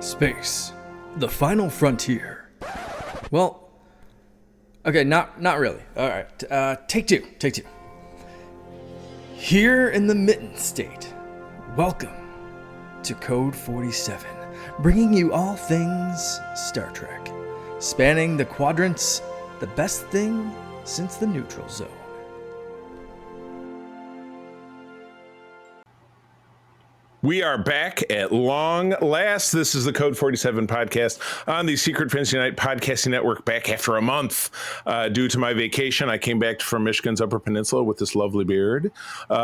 Space, the final frontier. Well, okay, not really. All right, take two. Here in the Mitten State, welcome to Code 47, bringing you all things Star Trek, spanning the quadrants, the best thing since the neutral zone. We are back at long last. This is the Code 47 podcast on the Secret Friends Unite podcasting network, back after a month. Due to my vacation, I came back from Michigan's Upper Peninsula with this lovely beard,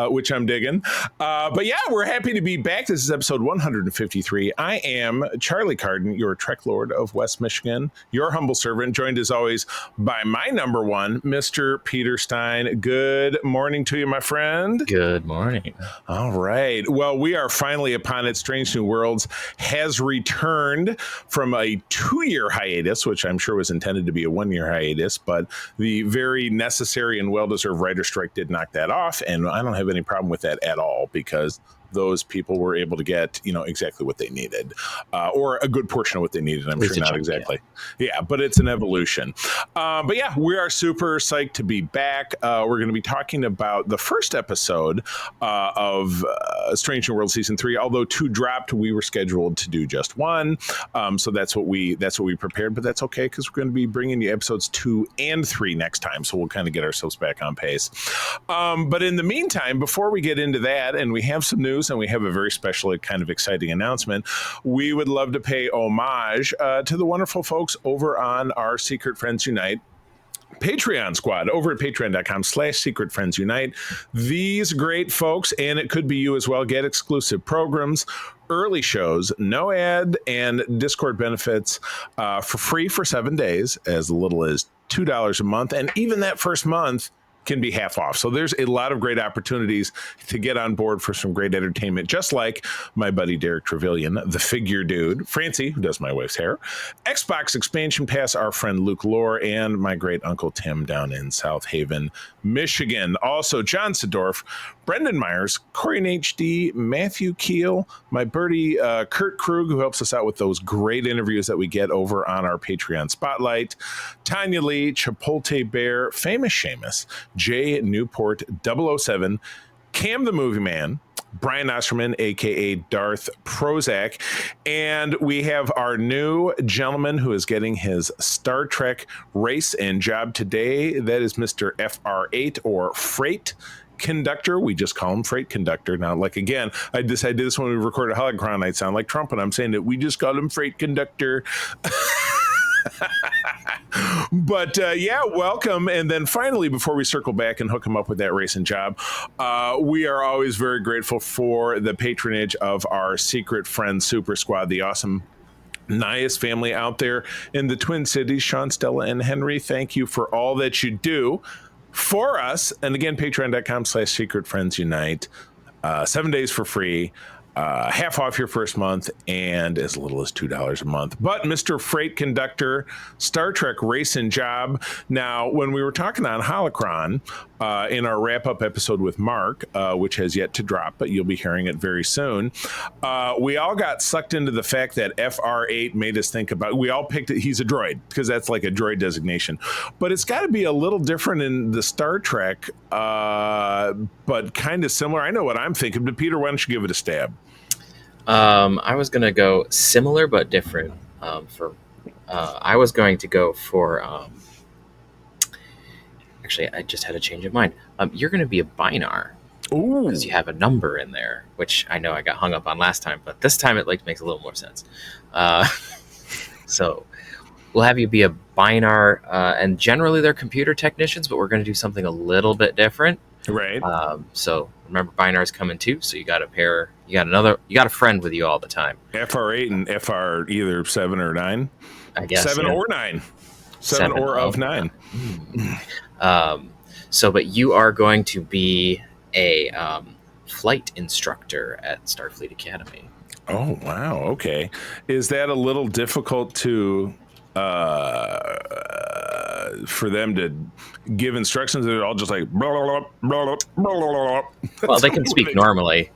which I'm digging. But yeah, we're happy to be back. This is episode 153. I am Charlie Carden, your Trek Lord of West Michigan, your humble servant, joined as always by my number one, Mr. Peter Stein. Good morning to you, my friend. Good morning. All right. Well, we are finally upon it. Strange New Worlds has returned from a 2-year hiatus, which I'm sure was intended to be a 1-year hiatus, but the very necessary and well-deserved writer strike did knock that off, and I don't have any problem with that at all, because those people were able to get, exactly what they needed, or a good portion of what they needed. I'm sure not exactly. Yeah, but it's an evolution. But yeah, we are super psyched to be back. We're going to be talking about the first episode of Strange New World Season 3. Although 2 dropped, we were scheduled to do just 1. So that's what we prepared, but that's okay, because we're going to be bringing you episodes 2 and 3 next time. So we'll kind of get ourselves back on pace. But in the meantime, before we get into that, and we have some news, and we have a very special, kind of exciting announcement, we would love to pay homage to the wonderful folks over on our Secret Friends Unite Patreon squad over at patreon.com/Secret Friends Unite. These great folks, and it could be you as well, get exclusive programs, early shows, no ad, and Discord benefits for free for 7 days, as little as $2 a month. And even that first month can be half off. So there's a lot of great opportunities to get on board for some great entertainment, just like my buddy Derek Trevelyan, the figure dude, Francie, who does my wife's hair, Xbox Expansion Pass, our friend Luke Lore, and my great Uncle Tim down in South Haven, Michigan. Also, John Sedorf, Brendan Myers, Corey and HD, Matthew Keel, my birdie Kurt Krug, who helps us out with those great interviews that we get over on our Patreon Spotlight, Tanya Lee, Chipotle Bear, Famous Seamus, Jay Newport 007, Cam the Movie Man, Brian Osterman, a.k.a. Darth Prozac, and we have our new gentleman who is getting his Star Trek race and job today. That is Mr. FR8, or Freight Conductor. We just call him Freight Conductor. Now, like, again, I did this when we recorded Holocron. I'd sound like Trump, and I'm saying that we just call him Freight Conductor. But yeah, welcome. And then finally, before we circle back and hook him up with that racing job, we are always very grateful for the patronage of our Secret Friends Super Squad, the awesome Nias family out there in the Twin Cities. Sean, Stella, and Henry, thank you for all that you do for us. And again, patreon.com/Secret Friends Unite. 7 days for free. Half off your first month, and as little as $2 a month. But Mr. Freight Conductor, Star Trek Racing Job. Now, when we were talking on Holocron in our wrap-up episode with Mark, which has yet to drop, but you'll be hearing it very soon, we all got sucked into the fact that FR8 made us think about, we all picked it, he's a droid, because that's like a droid designation. But it's got to be a little different in the Star Trek, but kind of similar. I know what I'm thinking, but Peter, why don't you give it a stab? I was going to go similar but different. I was going to go for. Actually, I just had a change of mind. You're going to be a Binar. Ooh. Because you have a number in there, which I know I got hung up on last time, but this time it makes a little more sense. So we'll have you be a Binar, and generally they're computer technicians, but we're going to do something a little bit different. Right. So remember, Binar's coming too. So you got a friend with you all the time. FR8 and FR either 7 or 9. I guess 7 or 9. 7 or of 9. But you are going to be a flight instructor at Starfleet Academy. Oh wow. Okay. Is that a little difficult to for them to give instructions? They're all just like blah, blah, blah, blah, blah. Well, they can speak normally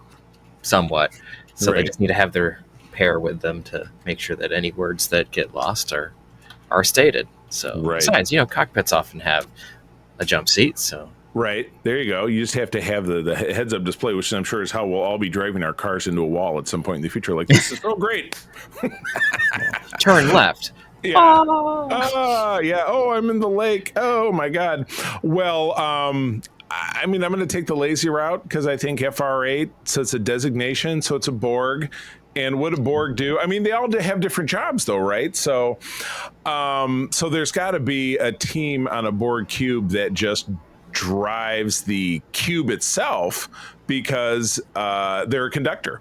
somewhat, so right. They just need to have their pair with them to make sure that any words that get lost are stated. So Right. besides, cockpits often have a jump seat, so Right. There you go. You just have to have the heads up display, which I'm sure is how we'll all be driving our cars into a wall at some point in the future. Like, this is so great. turn left. Yeah. Oh. Yeah. Oh, I'm in the lake. Oh my God. Well, I mean, I'm going to take the lazy route because I think FR8, so it's a designation, so it's a Borg. And what do Borg do? I mean, they all have different jobs, though, right? So, so there's got to be a team on a Borg cube that just drives the cube itself because they're a conductor.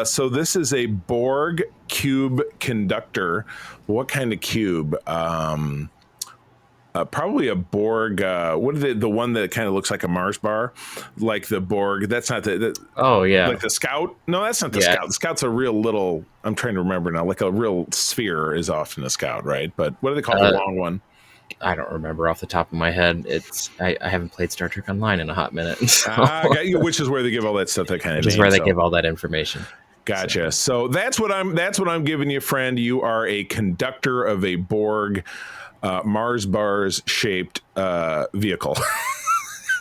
So this is a Borg cube conductor. What kind of cube? Probably a Borg. What are the one that kind of looks like a Mars bar, like the Borg? That's not Oh yeah, like the Scout. No, that's not the Scout. The Scout's a real little. I'm trying to remember now. Like a real sphere is often a Scout, right? But what do they call the long one? I don't remember off the top of my head. I haven't played Star Trek Online in a hot minute. So. Got you, which is where they give all that stuff. That kind of. Which is where they give all that information. Gotcha. So that's what I'm giving you, friend. You are a conductor of a Borg Mars bars shaped vehicle.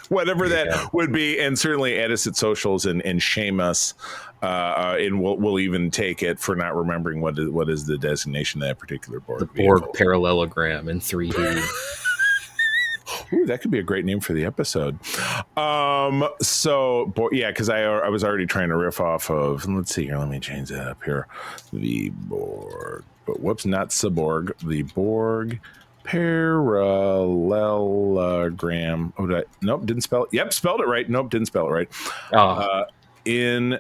Whatever that would be, and certainly add us at socials and shame us, and we'll even take it for not remembering what is the designation of that particular Borg. The Borg parallelogram in 3D. Ooh, that could be a great name for the episode. Because I was already trying to riff off of. Let's see here. Let me change that up here. The Borg, but whoops, not Cyborg. The Borg parallelogram. Nope, didn't spell it. Yep, spelled it right. Nope, didn't spell it right. In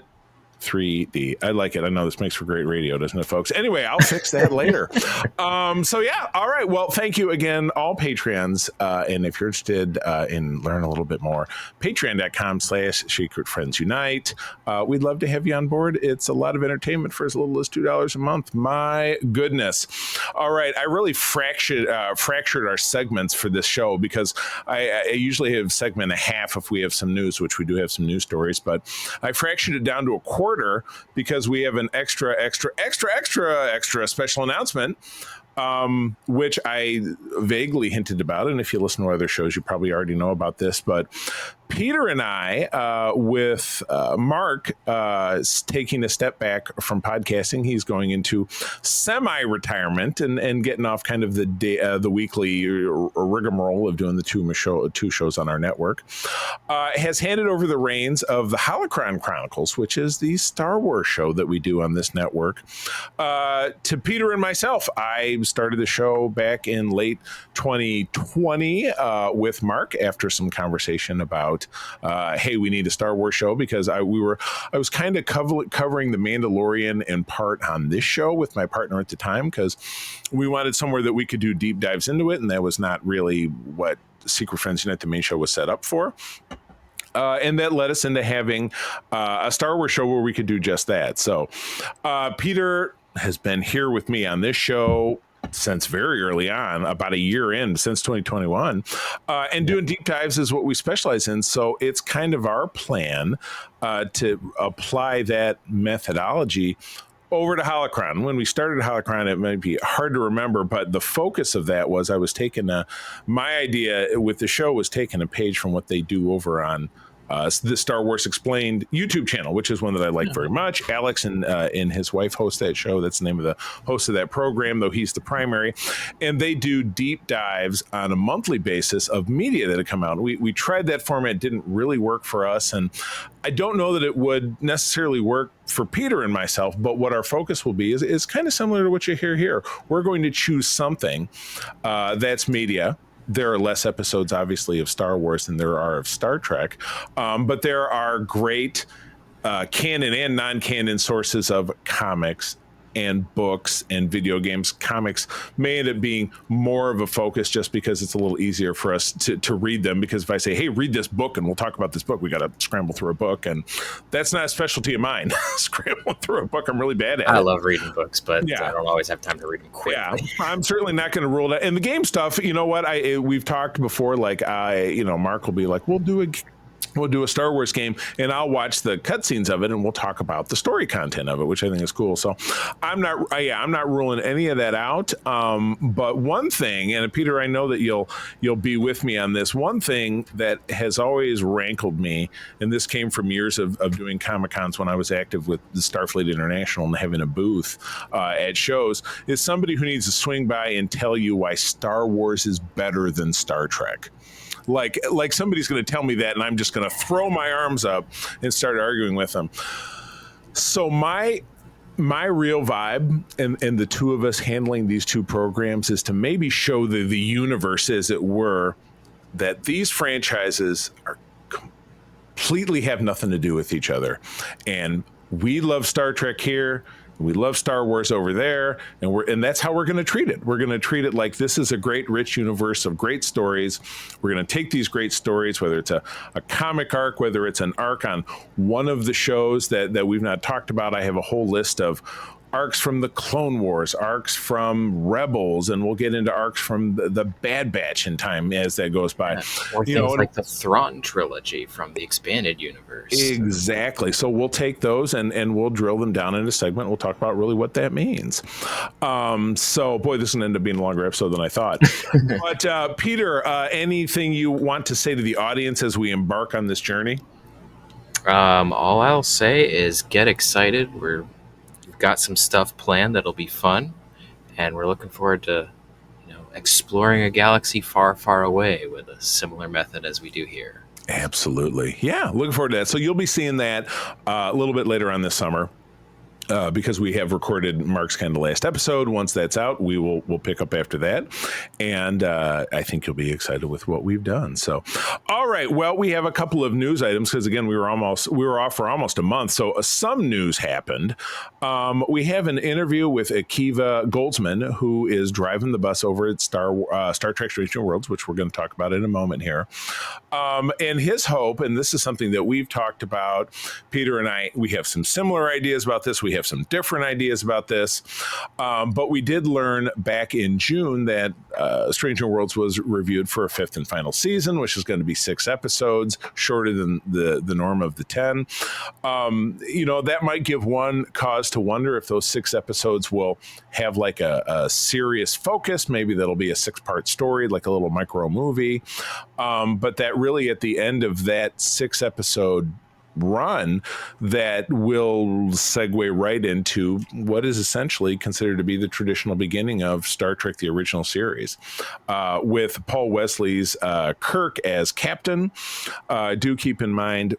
3D. I like it. I know this makes for great radio, doesn't it, folks? Anyway, I'll fix that later. So yeah, all right. Well, thank you again, all Patreons. And if you're interested in learning a little bit more, patreon.com/Secret Friends Unite. We'd love to have you on board. It's a lot of entertainment for as little as $2 a month. My goodness. All right. I really fractured our segments for this show because I usually have segment and a half if we have some news, which we do have some news stories, but I fractured it down to a quarter because we have an extra special announcement, which I vaguely hinted about. And if you listen to other shows, you probably already know about this. But Peter and I, with Mark, taking a step back from podcasting, he's going into semi-retirement and getting off kind of the weekly rigmarole of doing the two shows on our network. Has handed over the reins of the Holocron Chronicles, which is the Star Wars show that we do on this network, to Peter and myself. I started the show back in late 2020 with Mark after some conversation about, hey, we need a Star Wars show because I was kind of covering The Mandalorian in part on this show with my partner at the time because we wanted somewhere that we could do deep dives into it, and that was not really what Secret Friends Unite, the main show, was set up for. And that led us into having a Star Wars show where we could do just that. So Peter has been here with me on this show since very early on, about a year in, since 2021, and doing deep dives is what we specialize in. So it's kind of our plan to apply that methodology over to Holocron. When we started Holocron, it might be hard to remember, but the focus of that was I was taking my idea with the show was taking a page from what they do over on the Star Wars Explained YouTube channel, which is one that I like very much. Alex and his wife host that show. That's the name of the host of that program, though he's the primary. And they do deep dives on a monthly basis of media that have come out. We tried that format. Didn't really work for us. And I don't know that it would necessarily work for Peter and myself, but what our focus will be is kind of similar to what you hear here. We're going to choose something that's media. There are less episodes, obviously, of Star Wars than there are of Star Trek, but there are great canon and non-canon sources of comics and books and video games. Comics may end up being more of a focus just because it's a little easier for us to read them, because if I say, hey, read this book and we'll talk about this book, we got to scramble through a book, and that's not a specialty of mine. Scrambling through a book, I'm really bad at it. I love reading books, but I don't always have time to read them quickly. Yeah, I'm certainly not going to rule that. And the game stuff, you know what, we've talked before, like Mark will be like, we'll do we'll do a Star Wars game, and I'll watch the cutscenes of it, and we'll talk about the story content of it, which I think is cool. So I'm not ruling any of that out. But one thing, and Peter, I know that you'll be with me on this. One thing that has always rankled me, and this came from years of doing Comic-Cons when I was active with the Starfleet International and having a booth at shows, is somebody who needs to swing by and tell you why Star Wars is better than Star Trek. Like somebody's going to tell me that, and I'm just going to throw my arms up and start arguing with them. So my real vibe, and the two of us handling these two programs, is to maybe show the universe, as it were, that these franchises are completely have nothing to do with each other. And we love Star Trek here. We love Star Wars over there, and that's how we're going to treat it. We're going to treat it like this is a great, rich universe of great stories. We're going to take these great stories, whether it's a comic arc, whether it's an arc on one of the shows that we've not talked about. I have a whole list of arcs from the Clone Wars, arcs from Rebels, and we'll get into arcs from the Bad Batch in time as that goes by. Yeah, or things like the Thrawn trilogy from the expanded universe. Exactly. So we'll take those and we'll drill them down in a segment. We'll talk about really what that means. So, boy, this is going to end up being a longer episode than I thought. But, Peter, anything you want to say to the audience as we embark on this journey? All I'll say is get excited. We've got some stuff planned that'll be fun, and we're looking forward to exploring a galaxy far, far away with a similar method as we do here. Absolutely. Yeah, looking forward to that. So you'll be seeing that a little bit later on this summer. Because we have recorded Mark's kind of last episode. Once that's out, we'll pick up after that, and I think you'll be excited with what we've done. So, all right. Well, we have a couple of news items because again we were off for almost a month. So some news happened. We have an interview with Akiva Goldsman, who is driving the bus over at Star Trek: Strange New Worlds, which we're going to talk about in a moment here. And his hope, and this is something that we've talked about, Peter and I, we have some similar ideas about this. We have some different ideas about this, but we did learn back in June that Strange New Worlds was reviewed for a 5th and final season, which is going to be 6 episodes, shorter than the norm of the 10. That might give one cause to wonder if those 6 episodes will have like a serious focus. Maybe that'll be a 6-part story, like a little micro movie. But that really at the end of that 6-episode run, that will segue right into what is essentially considered to be the traditional beginning of Star Trek, the original series, with Paul Wesley's Kirk as captain. Do keep in mind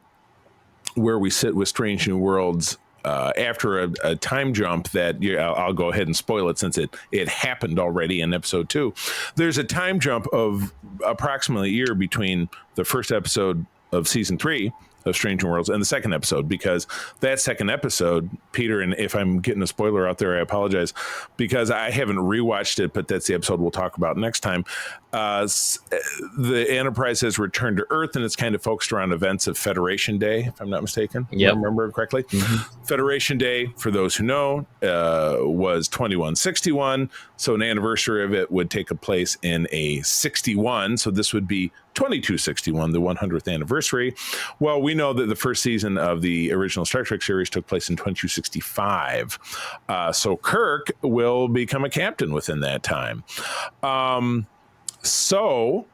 where we sit with Strange New Worlds. After a time jump that I'll go ahead and spoil it since it happened already in episode 2. There's a time jump of approximately a year between the first episode of season 3 of Strange New Worlds and the second episode, because that second episode, Peter, and if I'm getting a spoiler out there, I apologize, because I haven't rewatched it, but that's the episode we'll talk about next time. The Enterprise has returned to Earth, and it's kind of focused around events of Federation Day, if I'm not mistaken. Yep. I remember correctly. Mm-hmm. Federation Day, for those who know, was 2161, so an anniversary of it would take place in a 61, so this would be 2261, the 100th anniversary. Well, we know that the first season of the original Star Trek series took place in 2265. So Kirk will become a captain within that time. So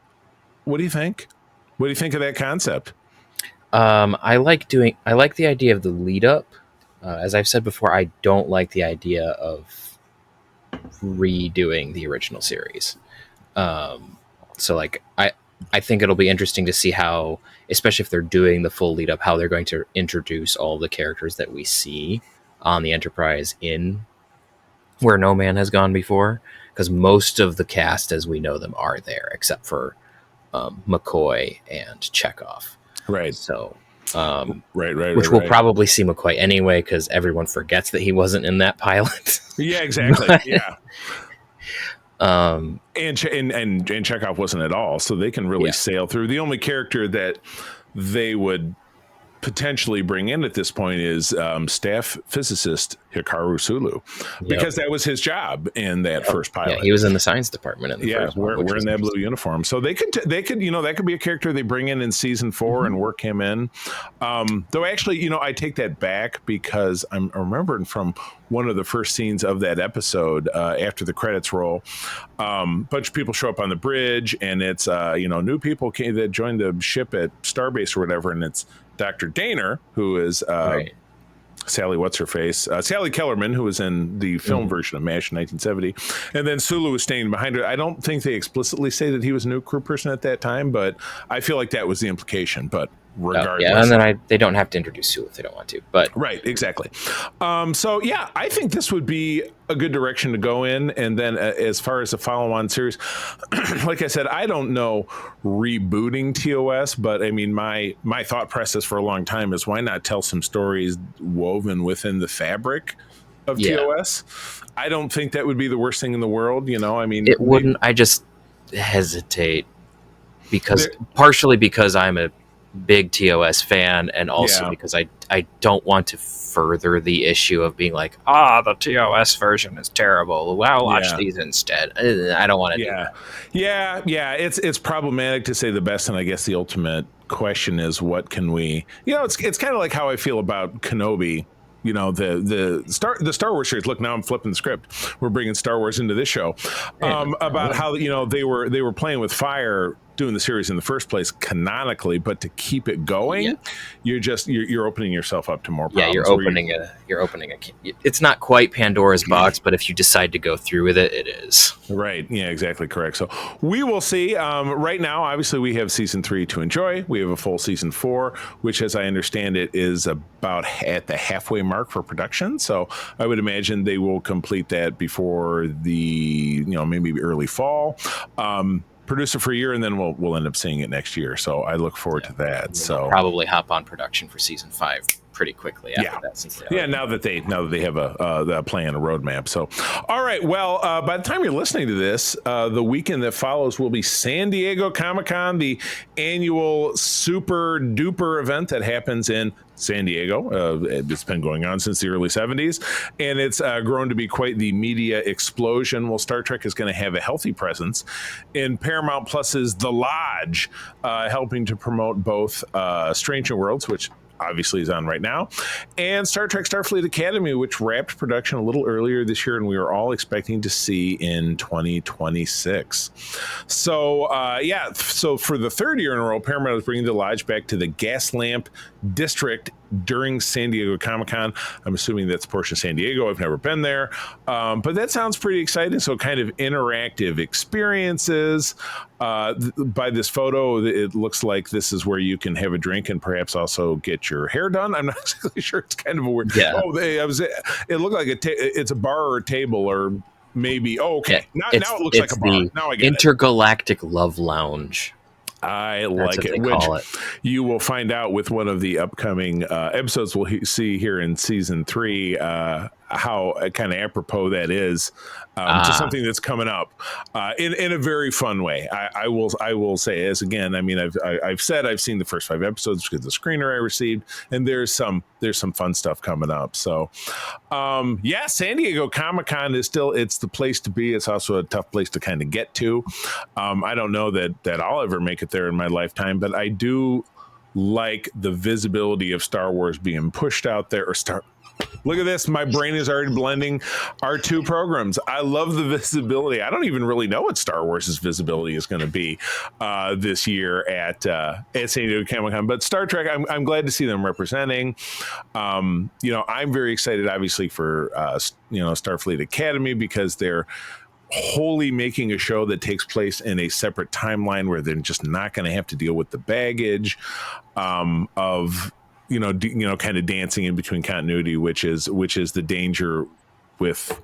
what do you think? What do you think of that concept? I like the idea of the lead up. As I've said before, I don't like the idea of redoing the original series. So like I think it'll be interesting to see how, especially if they're doing the full lead up, how they're going to introduce all the characters that we see on the Enterprise in Where No Man Has Gone Before, because most of the cast as we know them are there, except for McCoy and Chekhov. Right. So, which we'll probably see McCoy anyway, because everyone forgets that he wasn't in that pilot. Yeah, exactly. But, yeah. And Chekhov wasn't at all, so they can really sail through. The only character that they would potentially bring in at this point is staff physicist Hikaru Sulu, because that was his job in that first pilot. Yeah, he was in the science department in the first one. We're in that blue uniform, so they could that could be a character they bring in season 4 and work him in. Though actually, I take that back, because I'm remembering from one of the first scenes of that episode, after the credits roll, bunch of people show up on the bridge, and it's new people that joined the ship at Starbase or whatever, and it's Dr. Daner, who is Sally, what's her face? Sally Kellerman, who was in the film version of MASH in 1970. And then Sulu was standing behind her. I don't think they explicitly say that he was a new crew person at that time, but I feel like that was the implication. But regardless. Yeah, and then they don't have to introduce Sulu if they don't want to. But right, exactly. So, yeah, I think this would be a good direction to go in. And then as far as the follow-on series, like I said, I don't know rebooting TOS, but I mean, my thought process for a long time is, why not tell some stories woven within the fabric of TOS? I don't think that would be the worst thing in the world. I mean, it wouldn't. I just hesitate partially because I'm a big TOS fan, and also because I don't want to further the issue of being like, the TOS version is terrible, I'll watch these instead. I don't want to do that. It's problematic, to say the best, and I guess the ultimate question is, what can we, it's kind of like how I feel about Kenobi. The Star Wars series. Look, now I'm flipping the script. We're bringing Star Wars into this show, about how they were playing with fire doing the series in the first place canonically, but to keep it going, you're opening yourself up to more problems. You're opening a it's not quite Pandora's box, but if you decide to go through with it, it is. Right. Yeah, exactly correct. So we will see. Right now, obviously, we have season 3 to enjoy. We have a full season 4, which, as I understand it, is about at the halfway mark for production. So I would imagine they will complete that before the, maybe early fall. Produce it for a year, and then we'll end up seeing it next year. So I look forward to that. So probably hop on production for season 5 pretty quickly after that. Since now that they have a plan, a roadmap. So, all right. Well, by the time you're listening to this, the weekend that follows will be San Diego Comic-Con, the annual super duper event that happens in San Diego. It's been going on since the early 70s, and it's grown to be quite the media explosion. Well, Star Trek is going to have a healthy presence in Paramount Plus's The Lodge, helping to promote both Strange New Worlds, which obviously is on right now, and Star Trek Starfleet Academy, which wrapped production a little earlier this year, and we were all expecting to see in 2026. So so for the third year in a row, Paramount is bringing The Lodge back to the Gaslamp District during San Diego Comic-Con. I'm assuming that's a portion of San Diego. I've never been there, but that sounds pretty exciting. So kind of interactive experiences. By this photo, it looks like this is where you can have a drink and perhaps also get your hair done. I'm not exactly sure. It's kind of a weird. Yeah. It looked like it's a bar or a table, or maybe. Oh, okay. Now it looks like a bar. Now I get Intergalactic Love Lounge. I like it, which you will find out with one of the upcoming episodes we'll see here in season 3, how kind of apropos that is to something that's coming up in a very fun way. I will say, as again, I mean, I've said I've seen the first 5 episodes because the screener I received, and there's some fun stuff coming up. So San Diego Comic-Con is it's the place to be. It's also a tough place to kind of get to. I don't know that I'll ever make it there in my lifetime, but I do like the visibility of Star Wars being pushed out there, Look at this. My brain is already blending our 2 programs. I love the visibility. I don't even really know what Star Wars' visibility is going to be this year at San Diego Comic-Con. But Star Trek, I'm glad to see them representing. I'm very excited, obviously, for Starfleet Academy, because they're wholly making a show that takes place in a separate timeline where they're just not going to have to deal with the baggage of kind of dancing in between continuity, which is the danger with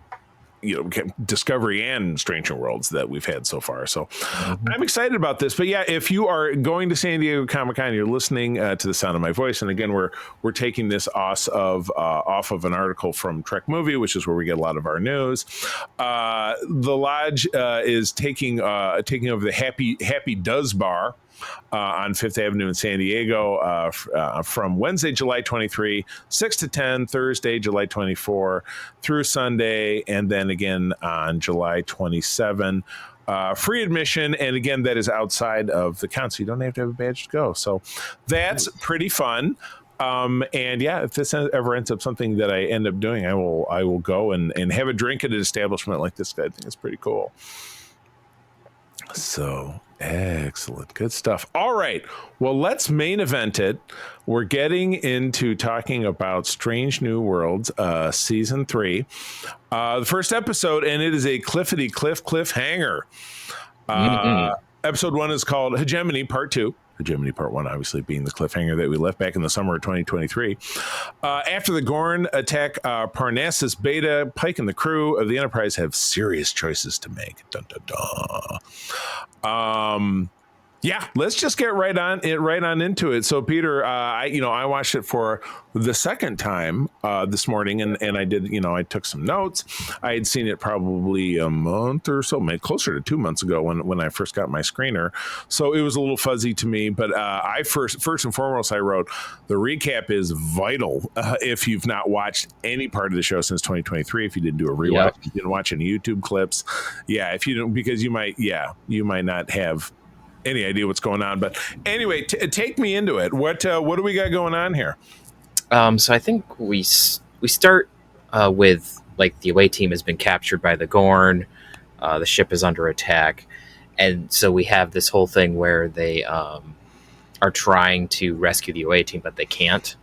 Discovery and Strange New Worlds that we've had so far. So I'm excited about this. But yeah, if you are going to San Diego Comic-Con, you're listening to the sound of my voice, and again, we're taking this off of an article from Trek Movie, which is where we get a lot of our news. The Lodge is taking over the Happy Does Bar on Fifth Avenue in San Diego from Wednesday, July 23, 6 to 10, Thursday, July 24 through Sunday, and then again on July 27. Free admission, and again, that is outside of the count, so you don't have to have a badge to go. So that's pretty fun. And yeah, if this ever ends up something that I end up doing, I will go and have a drink at an establishment like this. I think it's pretty cool. So excellent. Good stuff. All right. Well, let's main event it. We're getting into talking about Strange New Worlds, season 3, the first episode, and it is a cliffhanger. Episode 1 is called Hegemony Part 2. Hegemony Part 1 obviously being the cliffhanger that we left back in the summer of 2023. After the Gorn attack Parnassus, Beta, Pike, and the crew of the Enterprise have serious choices to make. Dun, dun, dun. Yeah, let's just get right on into it. So, Peter, I watched it for the second time this morning, and I did, I took some notes. I had seen it probably a month or so, maybe closer to 2 months ago when I first got my screener. So it was a little fuzzy to me, but I first and foremost, I wrote the recap is vital if you've not watched any part of the show since 2023. If you didn't do a rewatch, if you didn't watch any YouTube clips, if you don't, because you might not have any idea what's going on. But anyway, take me into it. What do we got going on here? So I think we start with, like, the away team has been captured by the Gorn. The ship is under attack, and so we have this whole thing where they are trying to rescue the away team, but they can't,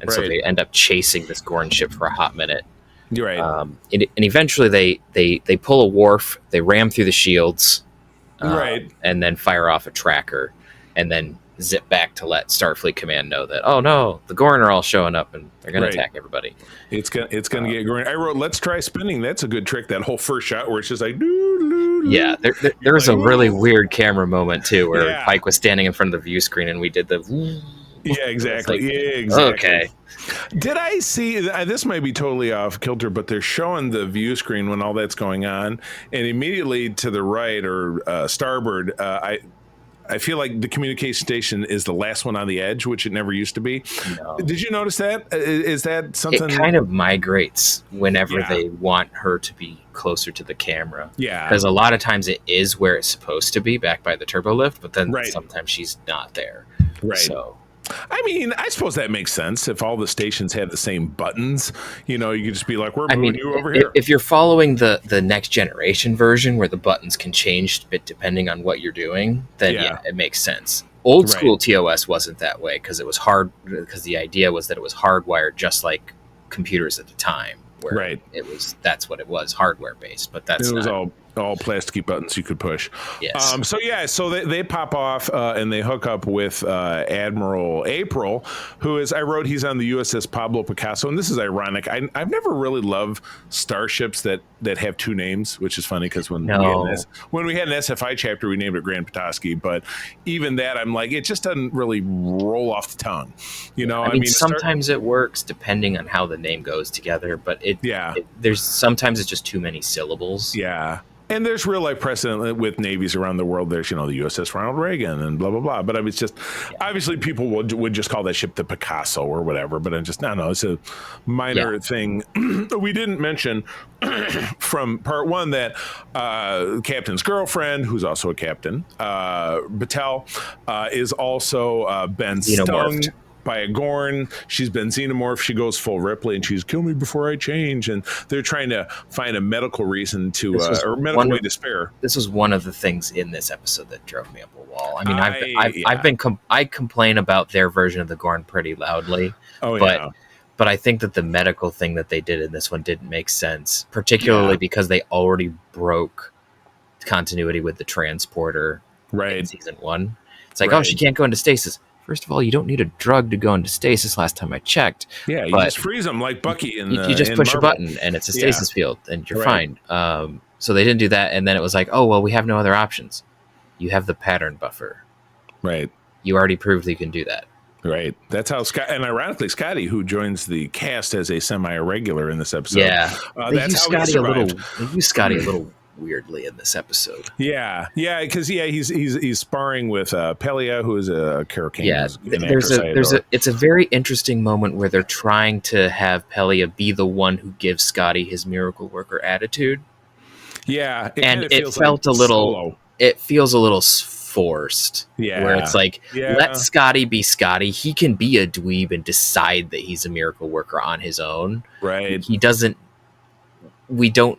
and so they end up chasing this Gorn ship for a hot minute. You're right. And eventually they pull a wharf, they ram through the shields. And then fire off a tracker, and then zip back to let Starfleet Command know that, oh no, the Gorn are all showing up and they're going to attack everybody. It's gonna get green. I wrote, let's try spinning. That's a good trick. That whole first shot where it's just like, yeah. There was a really weird camera moment too, where Pike was standing in front of the view screen, and we did the. Yeah, exactly. Okay. Did I see this? Might be totally off kilter, but they're showing the view screen when all that's going on, and immediately to the right or starboard, I feel like the communication station is the last one on the edge, which it never used to be. No. Did you notice that? Is that something? It kind of migrates whenever they want her to be closer to the camera. Yeah. Because a lot of times it is where it's supposed to be, back by the turbo lift, but then sometimes she's not there. Right. So. I mean, I suppose that makes sense. If all the stations had the same buttons, you could just be like, we're moving you over here. If you're following the next generation version where the buttons can change a bit depending on what you're doing, then it makes sense. Old school TOS wasn't that way because it was hard, because the idea was that it was hardwired just like computers at the time. Where that's what it was, hardware based, but it was all plasticky buttons you could push. Yes. So they pop off and they hook up with Admiral April, who is, I wrote, he's on the USS Pablo Picasso, and this is ironic. I've never really loved starships that have two names, which is funny because when we had an SFI chapter, we named it Grand Petoskey, but even that, I'm like, it just doesn't really roll off the tongue. I mean sometimes it works depending on how the name goes together, but there's sometimes it's just too many syllables. Yeah. And there's real life precedent with navies around the world. There's, the USS Ronald Reagan and blah, blah, blah. But I mean, it's just, obviously people would just call that ship the Picasso or whatever. But I'm just, no, it's a minor thing. We didn't mention from part 1 that Captain's girlfriend, who's also a captain, Battelle, is also been stung by a Gorn. She's been xenomorphed. She goes full Ripley, and she's kill me before I change. And they're trying to find a medical reason to, or medical way to spare. This was one of the things in this episode that drove me up a wall. I mean, I complain about their version of the Gorn pretty loudly. But I think that the medical thing that they did in this one didn't make sense, particularly because they already broke continuity with the transporter in season 1. It's like, oh, she can't go into stasis. First of all, you don't need a drug to go into stasis last time I checked. Yeah, you just freeze them like Bucky. You just push a button and it's a stasis field and you're fine. So they didn't do that. And then it was like, oh, well, we have no other options. You have the pattern buffer. Right. You already proved that you can do that. Right. That's how Scott, and ironically, Scotty, who joins the cast as a semi-irregular in this episode. Yeah. They use Scotty a little weirdly in this episode. Yeah, because he's sparring with Pelia, who is a Carol Kane, Yeah, who's an actress I there's adore. it's a very interesting moment where they're trying to have Pelia be the one who gives Scotty his miracle worker attitude, Yeah, it kind and of it feels like felt a little, Solo. it feels a little forced. Where it's Yeah, like, let yeah, Scotty be Scotty. He can be a dweeb and decide that he's a miracle worker on his own. right. He doesn't. We don't.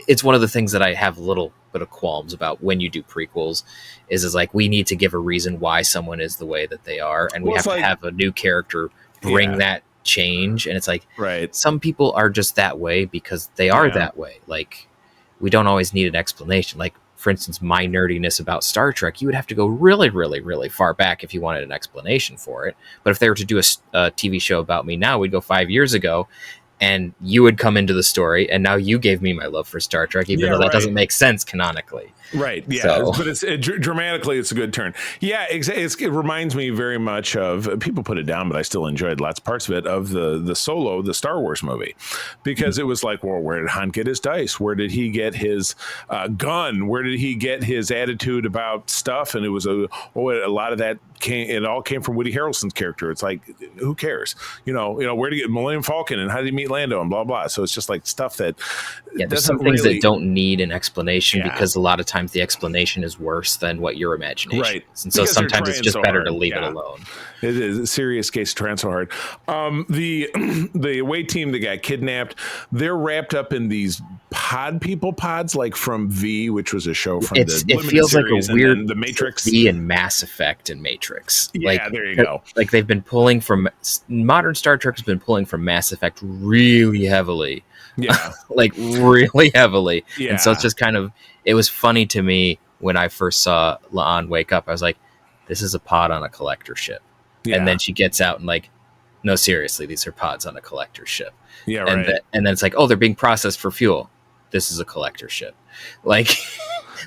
It's one of the things that I have a little bit of qualms about when you do prequels is like we need to give a reason why someone is the way that they are, and we Well, have it's to like- have a new character bring Yeah. that change. And it's like Right. some people are just that way because they are Yeah. that way. Like we don't always need an explanation. Like for instance, my nerdiness about Star Trek, you would have to go really, really, really far back if you wanted an explanation for it. But if they were to do a TV show about me now, we'd go 5 years ago. And you would come into the story, and now you gave me my love for Star Trek, even though that doesn't make sense canonically. Right. Yeah. So. But dramatically, it's a good turn. Yeah. It reminds me very much of people put it down, but I still enjoyed lots of parts of it of the Solo, the Star Wars movie, because it was like, well, where did Han get his dice? Where did he get his gun? Where did he get his attitude about stuff? And it was a lot of that it all came from Woody Harrelson's character. It's like, who cares? You know, where did he get Millennium Falcon and how did he meet Lando and blah, blah. So it's just like stuff that there's some things that don't need an explanation because a lot of times the explanation is worse than what your imagination is. And so because sometimes it's just better to leave it alone. It is a serious case of trying so hard. The away team that got kidnapped, they're wrapped up in these pods like from V, which was a show from it feels like a weird The Matrix. V and Mass Effect and Matrix. Yeah, there you go. Like they've been pulling from modern Star Trek has been pulling from Mass Effect really heavily. Yeah. Like really heavily. Yeah. And so it's just kind of, it was funny to me when I first saw La'an wake up. I was like, this is a pod on a collector ship. Yeah. And then she gets out and like, no, seriously, these are pods on a collector ship. Yeah, right. And then it's like, oh, they're being processed for fuel. This is a collector ship. Like,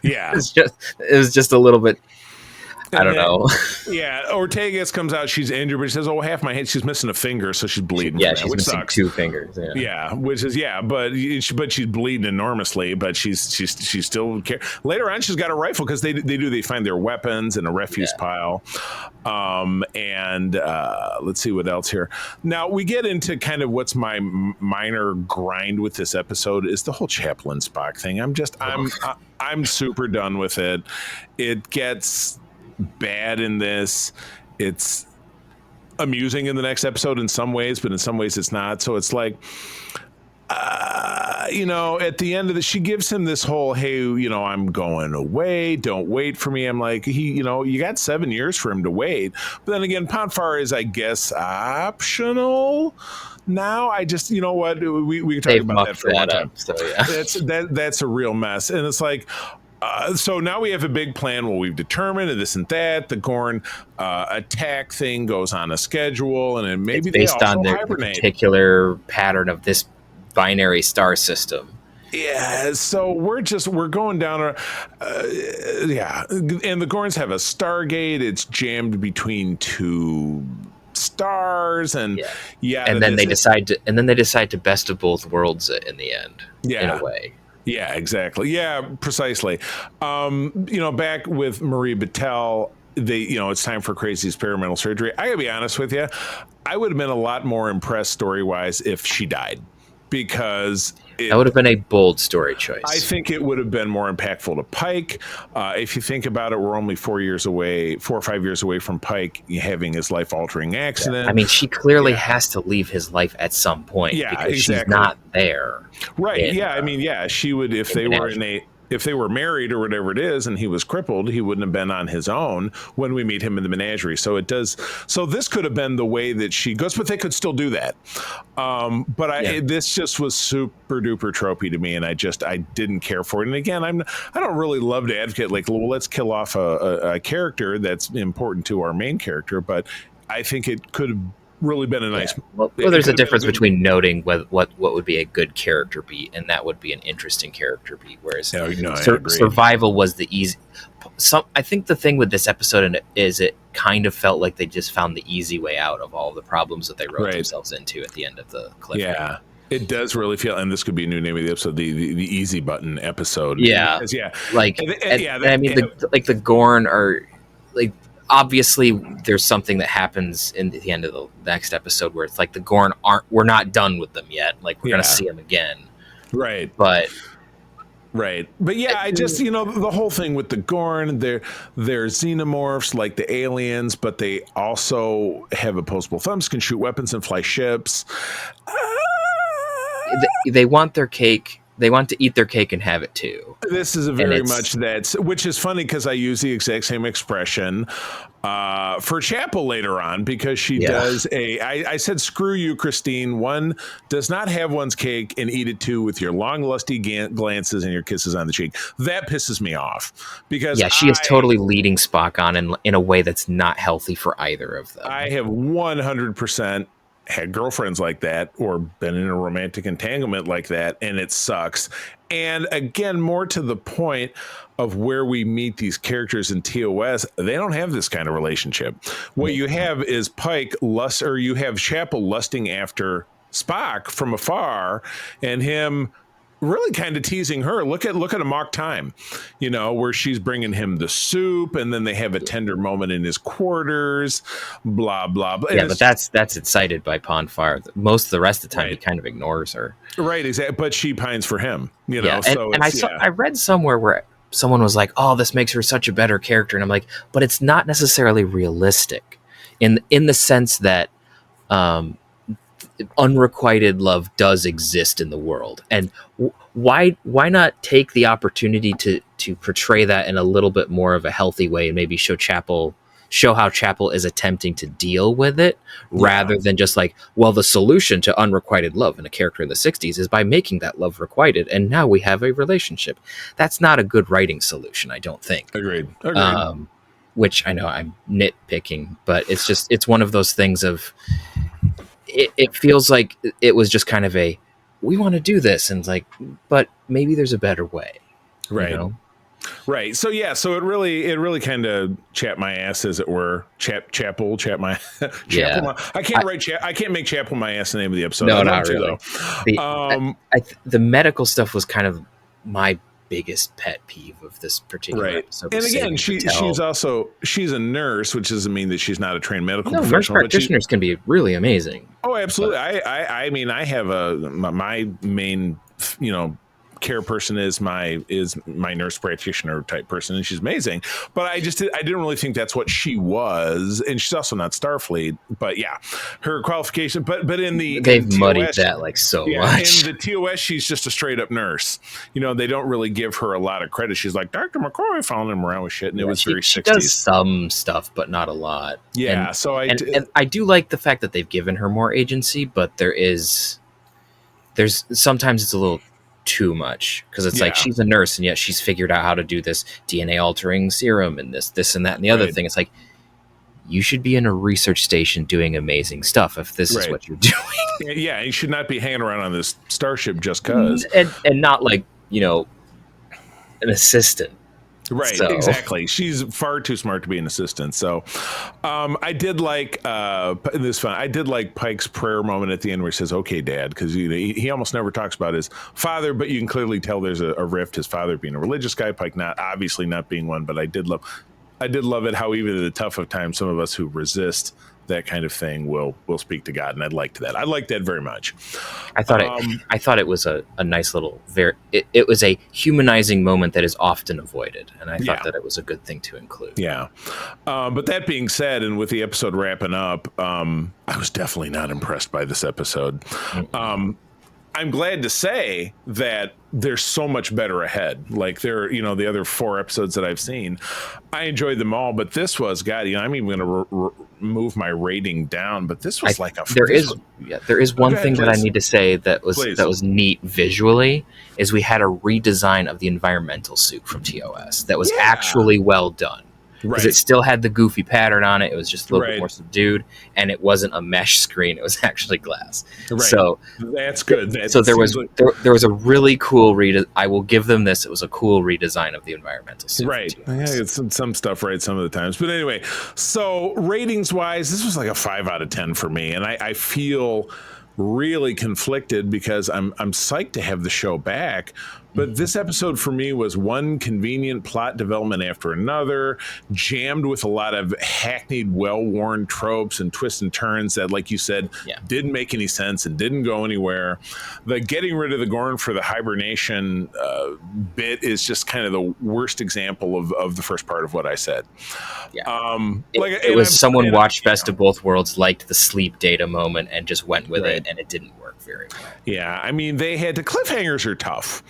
yeah, it was just a little bit. I don't know. Yeah, Ortegas comes out. She's injured, but she says, "Oh, half my head. She's missing a finger, so she's bleeding." Yeah, she's missing sucks. 2 fingers. Yeah, which is but she's bleeding enormously. But she's still later on. She's got a rifle because they find their weapons in a refuse pile. And let's see what else here. Now we get into kind of what's my minor grind with this episode is the whole Chaplain Spock thing. I'm super done with it. It gets bad in this. It's amusing in the next episode in some ways, but in some ways it's not. So it's like, at the end of she gives him this whole, hey, I'm going away. Don't wait for me. I'm like, you got 7 years for him to wait. But then again, Ponfar is, I guess, optional. Now I just, we can talk about that for a long time. So yeah, that's a real mess. And it's like, so now we have a big plan. Well, we've determined this and that. The Gorn attack thing goes on a schedule, and then maybe it's based on the particular pattern of this binary star system. Yeah, so we're going down and the Gorns have a Stargate. It's jammed between 2 stars, and and then they decide to best of both worlds it in the end. In a way. Yeah, exactly. Yeah, precisely. Back with Marie Battelle, it's time for Crazy's experimental surgery. I gotta be honest with you, I would have been a lot more impressed story-wise if she died, because that would have been a bold story choice. I think it would have been more impactful to Pike. If you think about it, we're only 4 or 5 years away from Pike having his life-altering accident. I mean, she clearly has to leave his life at some point because she's not there. Right. She would, if they were married or whatever it is, and he was crippled, he wouldn't have been on his own when we meet him in the menagerie. So this could have been the way that she goes, but they could still do that. This just was super duper tropey to me, and I didn't care for it. And again, I don't really love to advocate like, well, let's kill off a character that's important to our main character, but I think it could have really been a nice. Well, there's a difference between noting what would be a good character beat, and that would be an interesting character beat. Whereas survival was the easy. I think the thing with this episode is it kind of felt like they just found the easy way out of all the problems that they wrote themselves into at the end of the cliffhanger. It does really feel, and this could be a new name of the episode, the easy button episode. Yeah, Because, yeah, like, and I mean, the Gorn are like, obviously there's something that happens in the end of the next episode where it's like the Gorn we're not done with them yet. Like, we're gonna see them again, right? But yeah, I just, the whole thing with the Gorn, they're xenomorphs like the aliens, but they also have opposable thumbs, can shoot weapons and fly ships. They want their cake. They want to eat their cake and have it too. This is very much which is funny because I use the exact same expression for Chapel later on, because she does I said, screw you, Christine. One does not have one's cake and eat it too with your long, lusty glances and your kisses on the cheek. That pisses me off because she is totally leading Spock on in a way that's not healthy for either of them. I have 100% had girlfriends like that or been in a romantic entanglement like that, and it sucks. And again, more to the point of where we meet these characters in TOS, they don't have this kind of relationship. What you have is you have Chapel lusting after Spock from afar, and him really kind of teasing her. Look at Amok Time, where she's bringing him the soup, and then they have a tender moment in his quarters, blah blah blah. Yeah, but that's excited by Pon Farr. Most of the rest of the time, he kind of ignores her. Right, exactly. But she pines for him, Yeah, and I read somewhere where someone was like, "Oh, this makes her such a better character," and I'm like, "But it's not necessarily realistic, in the sense that." Unrequited love does exist in the world, and why not take the opportunity to portray that in a little bit more of a healthy way, and maybe show how Chapel is attempting to deal with it, rather than just like, well, the solution to unrequited love in a character in the 60s is by making that love requited, and now we have a relationship. That's not a good writing solution, I don't think. Agreed. Which I know I'm nitpicking, but it's one of those things of it feels like it was just kind of we want to do this, and it's like, but maybe there's a better way, right? Right. So it really kind of chapped my ass, as it were. Chapel. I can't make Chapel my ass the name of the episode. No, not really. The medical stuff was kind of my biggest pet peeve of this particular episode. And again, she's a nurse, which doesn't mean that she's not a trained medical professional. Nurse practitioners can be really amazing. Oh, absolutely. I mean, I have my main, care person is my nurse practitioner type person, and she's amazing. But I didn't really think that's what she was, and she's also not Starfleet. But yeah, her qualification. But they've muddied that like so much. In the TOS, she's just a straight up nurse. They don't really give her a lot of credit. She's like Dr. McCoy, following him around with shit, and it was very 60s. She does some stuff, but not a lot. Yeah, and I do like the fact that they've given her more agency, but there's sometimes it's a little too much, because it's like, she's a nurse and yet she's figured out how to do this DNA altering serum and this and that and the other thing. It's like, you should be in a research station doing amazing stuff if this is what you're doing. Yeah, you should not be hanging around on this starship just cause. And not like, an assistant. Right, so. Exactly. She's far too smart to be an assistant. So I did like this fun. I did like Pike's prayer moment at the end where he says, "Okay, Dad," because he almost never talks about his father, but you can clearly tell there's a rift. His father being a religious guy, Pike obviously not being one. But I did love it how even at the tough of times, some of us who resist that kind of thing will speak to God, and I liked that very much. I thought it was a nice little it was a humanizing moment that is often avoided, and I thought that it was a good thing to include. But that being said, and with the episode wrapping up, I was definitely not impressed by this episode. I'm glad to say that there's so much better ahead. Like the other 4 episodes that I've seen, I enjoyed them all, but this was, God, I'm even going to move my rating down, but this was there is one thing that I need to say that was neat visually, is we had a redesign of the environmental suit from TOS that was actually well done. Because it still had the goofy pattern on it. It was just a little bit more subdued, and it wasn't a mesh screen. It was actually glass. Right. So that's good. There was a really cool I will give them this. It was a cool redesign of the environmental suit. Right. Yeah, it's some stuff right some of the times. But anyway, so ratings wise, this was like a 5 out of 10 for me, and I feel really conflicted because I'm psyched to have the show back. But this episode for me was one convenient plot development after another, jammed with a lot of hackneyed, well-worn tropes and twists and turns that, like you said, didn't make any sense and didn't go anywhere. The getting rid of the Gorn for the hibernation bit is just kind of the worst example of the first part of what I said. It was someone watched Best of Both Worlds, liked the sleep data moment, and just went with it, and it didn't work very well. Yeah, I mean, cliffhangers are tough.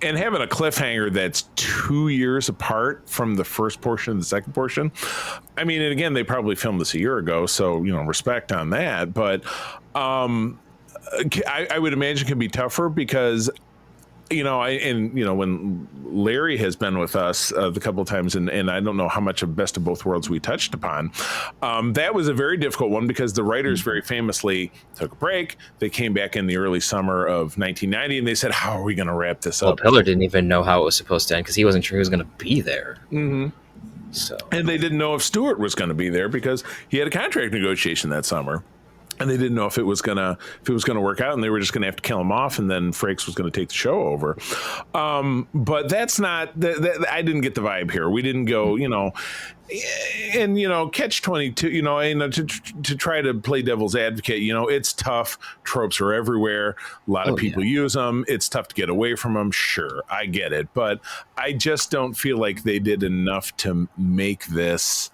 And having a cliffhanger that's 2 years apart from the first portion and the second portion. I mean, and again, they probably filmed this a year ago, so, respect on that. But I would imagine it can be tougher because, when Larry has been with us the couple of times, and I don't know how much of Best of Both Worlds we touched upon, that was a very difficult one because the writers very famously took a break. They came back in the early summer of 1990, and they said, how are we going to wrap this up? Pillar didn't even know how it was supposed to end because he wasn't sure he was going to be there. Mm-hmm. So, and they didn't know if Stewart was going to be there because he had a contract negotiation that summer. And they didn't know if it was gonna work out, and they were just gonna have to kill him off, and then Frakes was gonna take the show over. But that's not. I didn't get the vibe here. We didn't go, and catch 22. To try to play devil's advocate. It's tough. Tropes are everywhere. A lot of people use them. It's tough to get away from them. Sure, I get it, but I just don't feel like they did enough to make this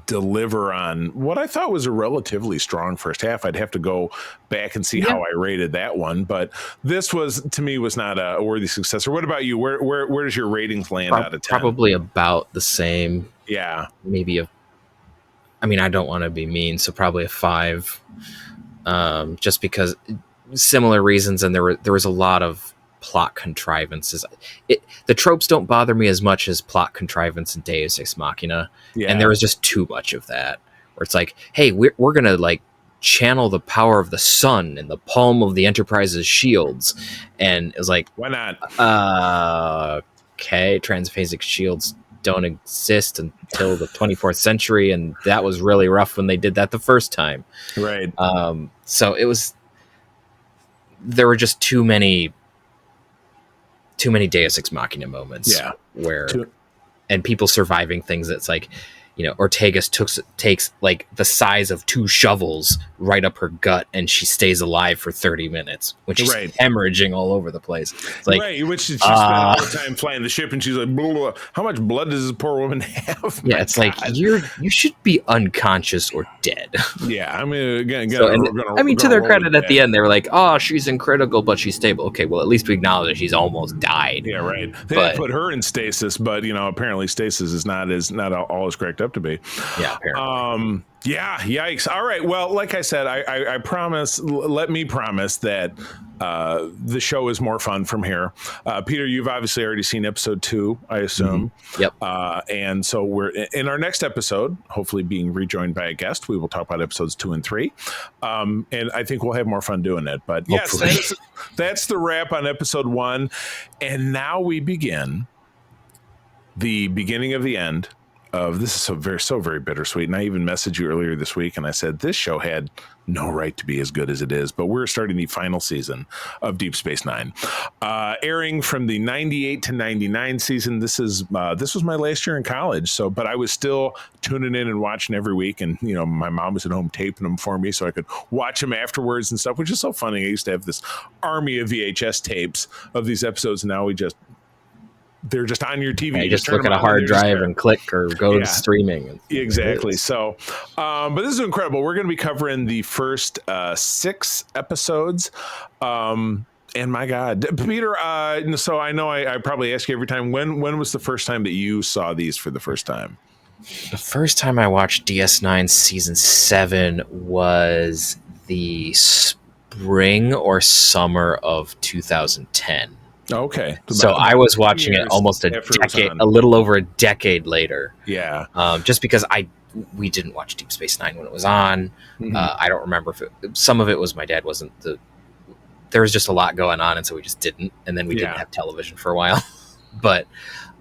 deliver on what I thought was a relatively strong first half. I'd have to go back and see how I rated that one, but this was, to me, was not a worthy successor. What about you? Where does your ratings land out of 10? Probably about the same. Yeah. Maybe I don't want to be mean, so probably a 5. Just because similar reasons, and there was a lot of plot contrivances. The tropes don't bother me as much as plot contrivance and Deus Ex Machina, and there was just too much of that. Where it's like, hey, we're gonna channel the power of the sun in the palm of the Enterprise's shields, and it was like, why not? Okay, transphasic shields don't exist until the 24th century, and that was really rough when they did that the first time. Right. So there were just too many Deus Ex Machina moments and people surviving things that's like, Ortegas takes the size of 2 shovels right up her gut, and she stays alive for 30 minutes when she's hemorrhaging all over the place. It's like, which she spent all the time flying the ship, and she's like, blah, blah, blah. How much blood does this poor woman have? Yeah, it's God. Like you should be unconscious or dead. Yeah, I mean, again, to their credit, at the end they were like, "Oh, she's in critical, but she's stable." Okay, well, at least we acknowledge that she's almost died. Yeah, right. They put her in stasis, but apparently stasis is not all is correct up to be. Yeah, apparently. Yeah, yikes. All right. Well, like I said, I promise, let me promise that the show is more fun from here. Peter, you've obviously already seen episode 2, I assume. Mm-hmm. Yep. And so we're in our next episode, hopefully being rejoined by a guest. We will talk about episodes 2 and 3. And I think we'll have more fun doing it. But yes, that's the wrap on episode 1. And now we begin the beginning of the end. This is so very bittersweet. And I even messaged you earlier this week, and I said this show had no right to be as good as it is. But we're starting the final season of Deep Space Nine, airing from the 98 to 99 season. This was my last year in college, but I was still tuning in and watching every week. And my mom was at home taping them for me so I could watch them afterwards and stuff, which is so funny. I used to have this army of VHS tapes of these episodes, and now they're just on your TV. You just look at a hard drive and click or go to streaming. Exactly. So, but this is incredible. We're going to be covering the first 6 episodes. And my God, Peter, so I know I probably ask you every time, when was the first time that you saw these for the first time? The first time I watched DS9 season 7 was the spring or summer of 2010. Okay. So I was watching it almost a little over a decade later. Yeah. Just because we didn't watch Deep Space Nine when it was on. Mm-hmm. I don't remember some of it was my dad wasn't there was just a lot going on, and so we just didn't. And then we didn't have television for a while. But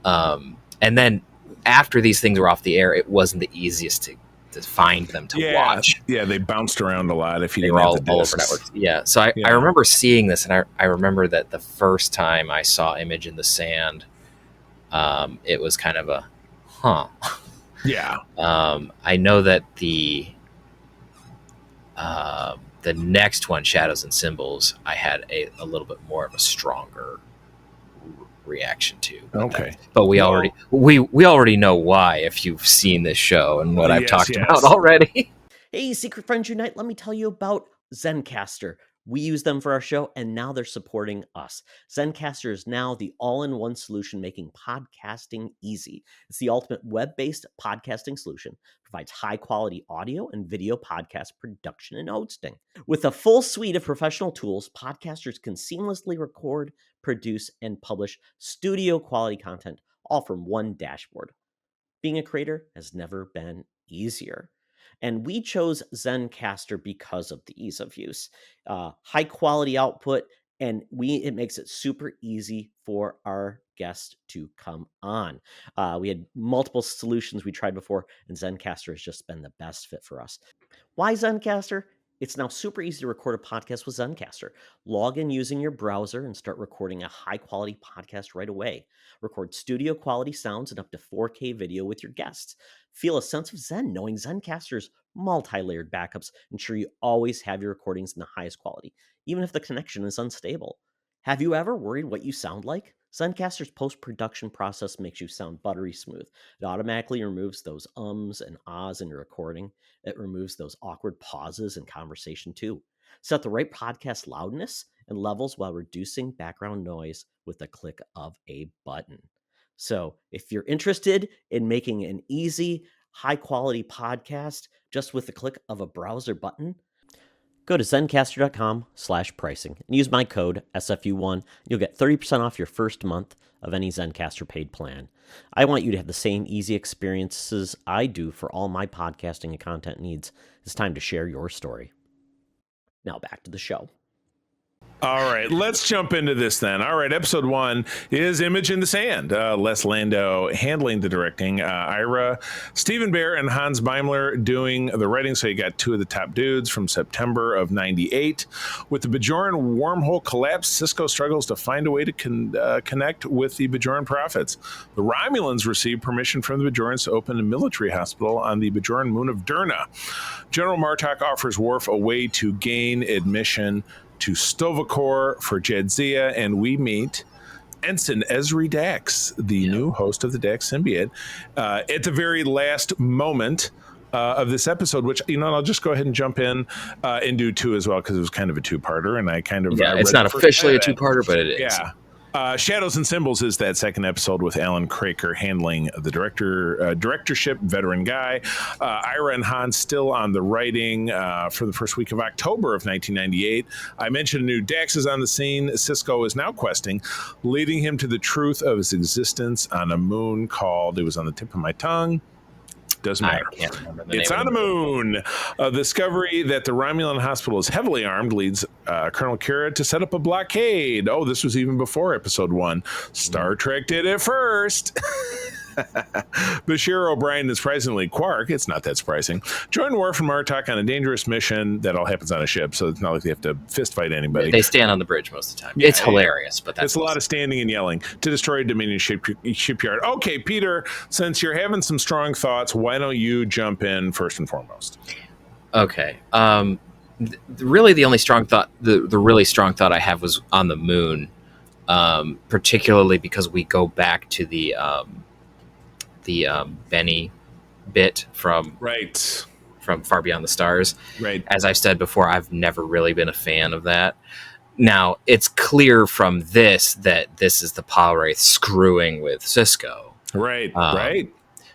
and then after these things were off the air, it wasn't the easiest find them to watch. Yeah, they bounced around a lot if you They didn't were have all the over discs. networks. Yeah. So I remember seeing this, and I remember that the first time I saw Image in the Sand, it was kind of a, huh. Yeah. I know that the next one, Shadows and Symbols, I had a little bit more of a stronger reaction to. But we already know why if you've seen this show and what I've talked about already. Hey, Secret Friends Unite, let me tell you about Zencaster. We use them for our show, and now they're supporting us. Zencaster is now the all-in-one solution making podcasting easy. It's the ultimate web-based podcasting solution. Provides high-quality audio and video podcast production and hosting. With a full suite of professional tools, podcasters can seamlessly record, produce, and publish studio-quality content, all from one dashboard. Being a creator has never been easier. And we chose Zencaster because of the ease of use, high quality output, and it makes it super easy for our guests to come on. We had multiple solutions we tried before, and Zencaster has just been the best fit for us. Why Zencaster? It's now super easy to record a podcast with Zencaster. Log in using your browser and start recording a high-quality podcast right away. Record studio-quality sounds and up to 4K video with your guests. Feel a sense of zen knowing Zencaster's multi-layered backups ensure you always have your recordings in the highest quality, even if the connection is unstable. Have you ever worried what you sound like? Zencaster's post-production process makes you sound buttery smooth. It automatically removes those ums and ahs in your recording. It removes those awkward pauses in conversation too. Set the right podcast loudness and levels while reducing background noise with a click of a button. So if you're interested in making an easy, high-quality podcast just with the click of a browser button, go to Zencaster.com/pricing and use my code SFU1. You'll get 30% off your first month of any Zencaster paid plan. I want you to have the same easy experiences I do for all my podcasting and content needs. It's time to share your story. Now back to the show. All right, let's jump into this then. All right, episode 1 is Image in the Sand. Les Landau handling the directing. Ira, Stephen Bear, and Hans Beimler doing the writing. So you got two of the top dudes from September of '98. With the Bajoran wormhole collapse, Cisco struggles to find a way to connect with the Bajoran prophets. The Romulans receive permission from the Bajorans to open a military hospital on the Bajoran moon of Derna. General Martok offers Worf a way to gain admission to Stovacor for Jadzia, and we meet Ensign Ezri Dax, the new host of the Dax Symbiote, at the very last moment of this episode, which, I'll just go ahead and jump in and do 2 as well, because it was kind of a 2-parter, and I kind of... it's not officially a 2-parter, but it is. Yeah. Shadows and Symbols is that second episode with Alan Craker handling the directorship, veteran guy. Ira and Hans still on the writing for the first week of October of 1998. I mentioned new Dax is on the scene. Cisco is now questing, leading him to the truth of his existence on a moon called, it was on the tip of my tongue, doesn't matter. I can't remember the It's name on the moon. A discovery that the Romulan hospital is heavily armed leads Colonel Kira to set up a blockade. Oh, this was even before episode 1. Star Trek did it first. Bashir O'Brien is surprisingly Quark. It's not that surprising. Join Worf and Martok on a dangerous mission that all happens on a ship, so it's not like they have to fist fight anybody. They stand on the bridge most of the time. Yeah, it's hilarious, but that's it's a lot of standing and yelling to destroy Dominion shipyard. Okay, Peter, since you're having some strong thoughts, why don't you jump in first and foremost? Okay. Really, the only strong thought, the really strong thought I have was on the moon, particularly because we go back to the Benny bit from Far Beyond the Stars. Right. As I've said before, I've never really been a fan of that. Now, it's clear from this that this is the Palwraith screwing with Cisco. Right.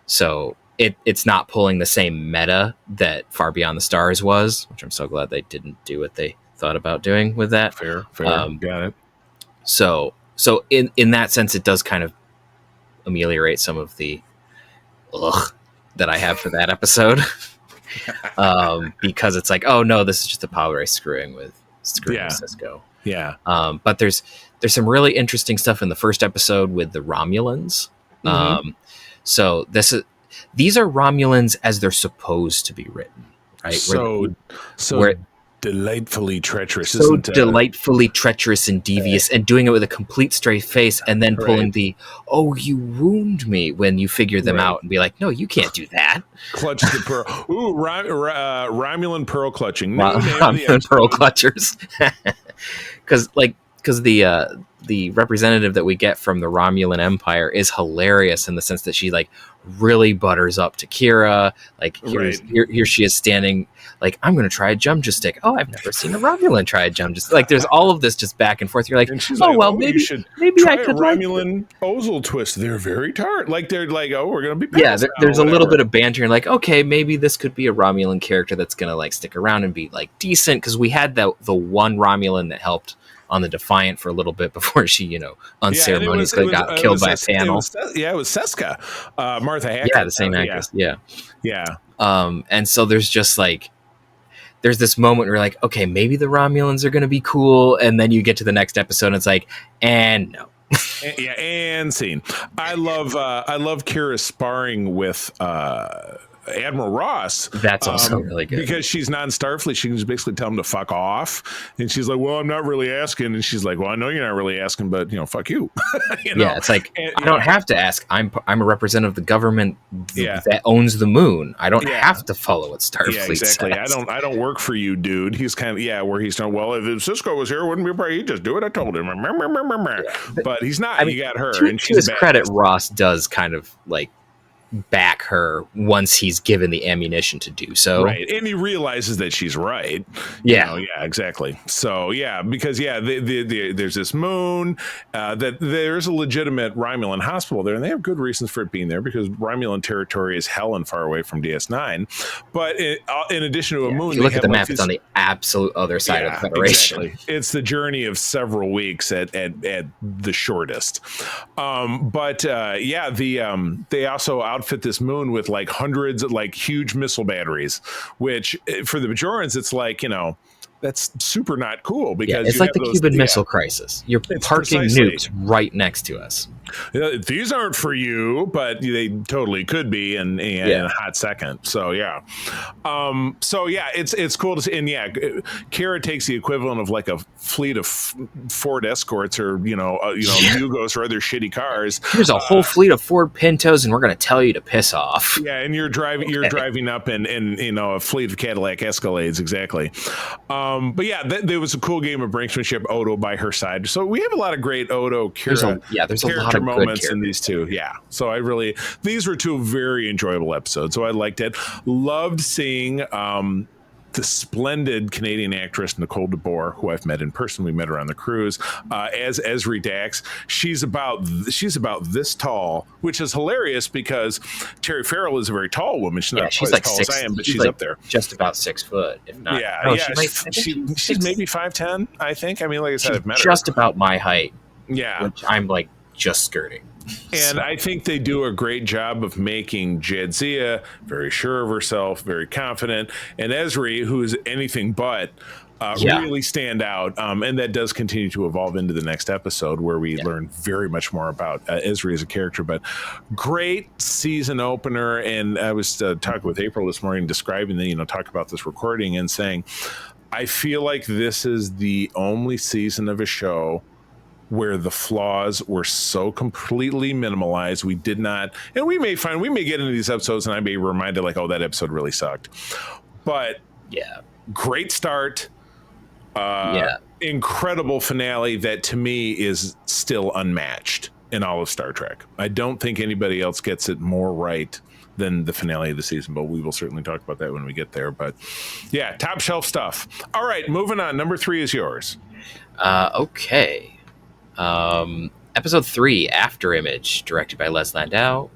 So it's not pulling the same meta that Far Beyond the Stars was, which I'm so glad they didn't do what they thought about doing with that. Fair. Got it. So in that sense, it does kind of ameliorate some of the that I have for that episode. Because it's like, oh no, this is just a Palwraith screwing with Cisco. Yeah. But there's some really interesting stuff in the first episode with the Romulans. Mm-hmm. So this is these are Romulans as they're supposed to be written, right? So where delightfully treacherous, so isn't delightfully treacherous and devious, and doing it with a complete straight face, and then pulling Right. the "oh, you wound me" when you figure them Right. out, and be like, "No, you can't do that." clutch the pearl? Ooh, Romulan pearl clutching. New name of the Romulan pearl episode. clutchers, because the representative that we get from the Romulan Empire is hilarious in the sense that she like really butters up to Kira. Like here she is standing like, I'm going to try a jump stick. Oh, I've never seen a Romulan try a jump stick. Like there's all of this just back and forth. You're like, And she's oh like, well, you maybe should I try could a like Romulan Ozel twist. They're very tart. Like they're like, oh, we're gonna be yeah. pals now, There's a little whatever. bit of banter and like, okay, maybe this could be a Romulan character that's going to like stick around and be like decent, because we had the one Romulan that helped on the Defiant for a little bit before she, unceremoniously got killed by a panel. It was Seska, Martha Hackett. Yeah, the same actress. Yeah. And so there's just like, there's this moment where you're like, okay, maybe the Romulans are going to be cool, and then you get to the next episode and it's like, and no. And scene. I love Kira sparring with Admiral Ross. That's also really good because she's non-Starfleet. She can just basically tell him to fuck off, and she's like, "Well, I'm not really asking," and she's like, "Well, I know you're not really asking, but fuck you." Yeah, it's like, I don't have to ask. I'm a representative of the government that owns the moon. I don't have to follow what Starfleet exactly. says. I don't work for you, dude. He's kind of where he's not. Well, if Cisco was here, wouldn't be probably he'd just do it. I told him, but he's not. He got her, and to his credit, Ross does kind of like back her once he's given the ammunition to do so, right? And he realizes that she's right. Exactly. So because there's this moon that there's a legitimate Romulan hospital there, and they have good reasons for it being there because Romulan territory is hell and far away from DS9. But in addition to a moon, if you look at the map, it's on the absolute other side of the Federation. Exactly. It's the journey of several weeks at the shortest. They also outfit this moon with like hundreds of like huge missile batteries, which for the Bajorans, it's like, that's super not cool because it's like the Cuban Missile Crisis. You're parking nukes right next to us. These aren't for you, but they totally could be in a hot second. So it's cool to see. And Kara takes the equivalent of like a fleet of Ford Escorts or Yugos or other shitty cars. Here's a whole fleet of Ford Pintos, and we're going to tell you to piss off. Yeah, and you're driving up in a fleet of Cadillac Escalades, exactly. There was a cool game of brinksmanship. Odo by her side, so we have a lot of great Odo Kira. There's a lot of moments in these two. So these were two very enjoyable episodes. So I liked it. Loved seeing the splendid Canadian actress Nicole DeBoer, who I've met in person. We met her on the cruise as Esri Dax. She's about this tall, which is hilarious because Terry Farrell is a very tall woman. She's not she's quite like as tall as I am, but she's like up there, just about 6 foot, if not. She's maybe 5'10". I think. I mean, like I said, I've met her just about my height. Yeah, which I'm like just skirting. And I think they do a great job of making Jadzia very sure of herself, very confident, and Esri, who is anything but, really stand out. And that does continue to evolve into the next episode where we learn very much more about Esri as a character. But great season opener. And I was talking with April this morning, describing talk about this recording and saying, I feel like this is the only season of a show where the flaws were so completely minimalized. We did not, and we may get into these episodes and I may be reminded like, oh, that episode really sucked. But great start. Incredible finale that to me is still unmatched in all of Star Trek. I don't think anybody else gets it more right than the finale of the season, but we will certainly talk about that when we get there. But top shelf stuff. All right, moving on. Number 3 is yours. Okay. Episode 3, After Image, directed by Les Landau,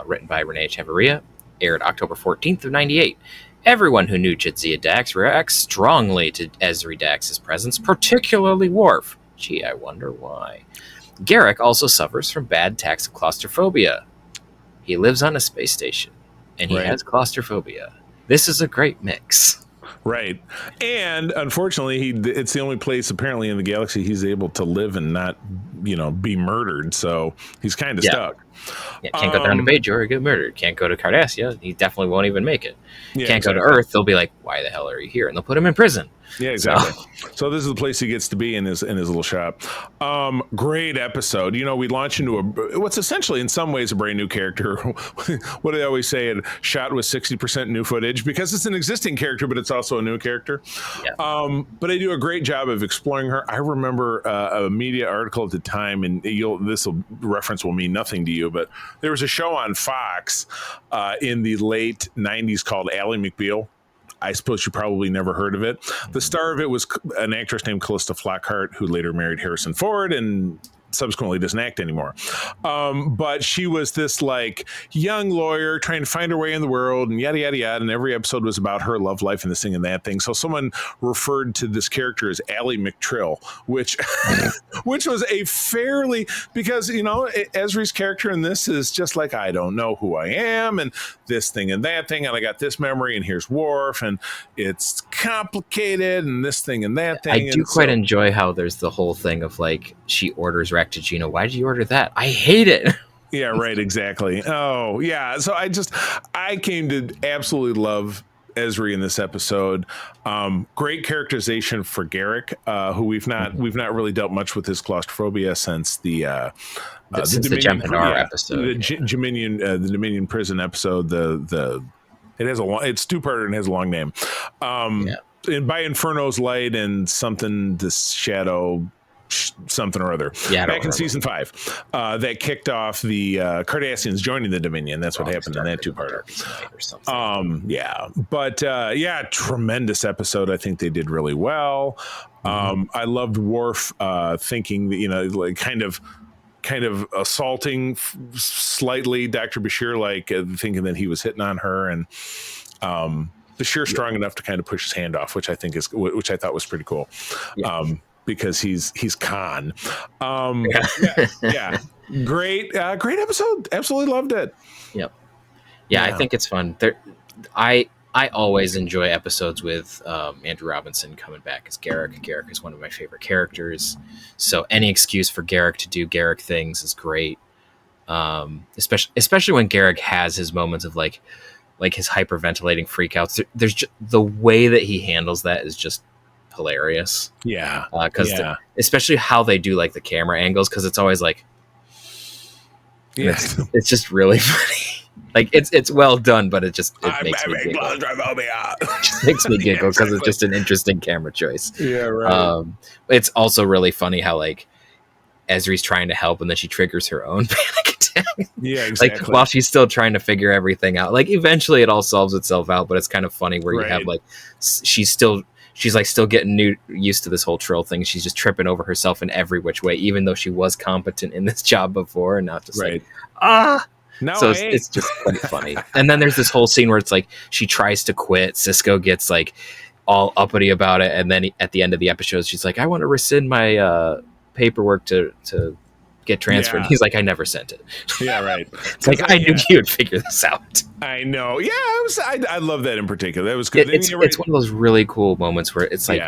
written by Renee Chavarria, aired October 14th of 98. Everyone who knew Jadzia Dax reacts strongly to Esri Dax's presence, particularly Worf. Gee, I wonder why. Garrick also suffers from bad attacks of claustrophobia. He lives on a space station, and he has claustrophobia. This is a great mix. Right. And unfortunately, it's the only place apparently in the galaxy he's able to live and not, be murdered. So he's kind of Yeah. stuck. Yeah, can't go down to Bajor or get murdered. Can't go to Cardassia. He definitely won't even make it. Yeah, can't go to Earth. They'll be like, "Why the hell are you here?" And they'll put him in prison. Yeah, exactly. So this is the place he gets to be in his little shop. Great episode. We launch into what's essentially in some ways a brand new character. What do they always say? It shot with 60% new footage because it's an existing character, but it's also a new character. Yeah. But they do a great job of exploring her. I remember a media article at the time, and this reference will mean nothing to you, but there was a show on Fox in the late 90s called Ally McBeal. I suppose you probably never heard of it. The star of it was an actress named Callista Flockhart, who later married Harrison Ford and subsequently doesn't act anymore. But she was this like young lawyer trying to find her way in the world and yada, yada, yada. And every episode was about her love life and this thing and that thing. So someone referred to this character as Ally McTrill, which was a fairly, because, Ezri's character in this is just like, I don't know who I am and this thing and that thing. And I got this memory and here's Worf and it's complicated and this thing and that thing. I do quite enjoy how there's the whole thing of like, she orders Raktajina. Why did you order that? I hate it. Yeah, right. Exactly. Oh, yeah. So I came to absolutely love Ezri in this episode. Great characterization for Garrick, who we've not really dealt much with his claustrophobia since the Jem'Hadar episode, the Dominion prison episode. It's two-parter and has a long name. And by Inferno's Light and something, this shadow. Something or other. Yeah, back in season 5, that kicked off the Cardassians joining the Dominion. That's what happened in that two-parter. But tremendous episode. I think they did really well. I loved Worf thinking that like kind of assaulting slightly Dr. Bashir, like thinking that he was hitting on her, and Bashir strong enough to kind of push his hand off, which I thought was pretty cool. Yeah. Because he's Khan. Yeah. Great episode. Absolutely loved it. Yep. Yeah, I think it's fun. I always enjoy episodes with Andrew Robinson coming back as Garrick. Garrick is one of my favorite characters. So any excuse for Garrick to do Garrick things is great. Especially when Garrick has his moments of like his hyperventilating freakouts. There's just, the way that he handles that is just hilarious. Yeah. Because especially how they do like the camera angles, because it's always like, it's just really funny. Like it's well done, but it makes me giggle. It just makes me giggle because it's just an interesting camera choice. Yeah, right. It's also really funny how like Ezri's trying to help and then she triggers her own panic attack. Yeah, exactly. Like while she's still trying to figure everything out. Like eventually it all solves itself out, but it's kind of funny where you have like she's like still getting used to this whole Trill thing. She's just tripping over herself in every which way, even though she was competent in this job before, and not just like No, so it's just quite funny. And then there's this whole scene where it's like she tries to quit. Cisco gets like all uppity about it, and then at the end of the episode, she's like, "I want to rescind my paperwork to get transferred." Yeah. He's like, "I never sent it." Yeah, right. It's like I knew you would figure this out. I know. Yeah, I love that in particular. That was good. It's one of those really cool moments where it's like,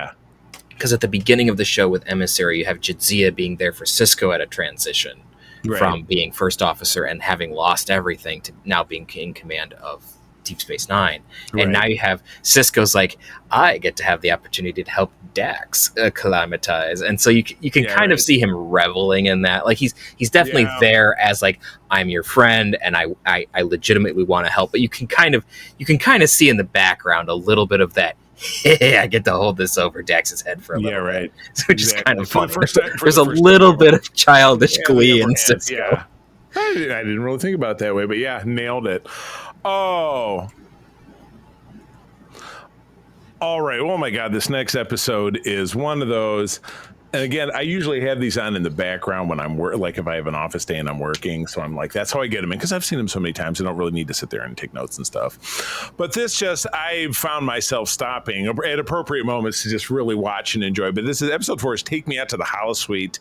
because at the beginning of the show with Emissary, you have Jadzia being there for Cisco at a transition. Right. From being first officer and having lost everything to now being in command of Deep Space Nine. Right. And now you have Cisco's like, I get to have the opportunity to help Dax acclimatize. And so you can kind of see him reveling in that. Like he's definitely there as like, I'm your friend and I legitimately want to help. But you can kind of see in the background a little bit of that. I get to hold this over Dax's head for a little bit. Right. Which is kind of funny. There's a little bit of childish glee in Cisco. Yeah. I didn't really think about it that way, but yeah, nailed it. Oh. All right. Oh my God. This next episode is one of those. And again, I usually have these on in the background when I'm like if I have an office day and I'm working. So I'm like, that's how I get them in because I've seen them so many times. I don't really need to sit there and take notes and stuff. But I found myself stopping at appropriate moments to just really watch and enjoy. But this is episode 4 is Take Me Out to the Holosuite.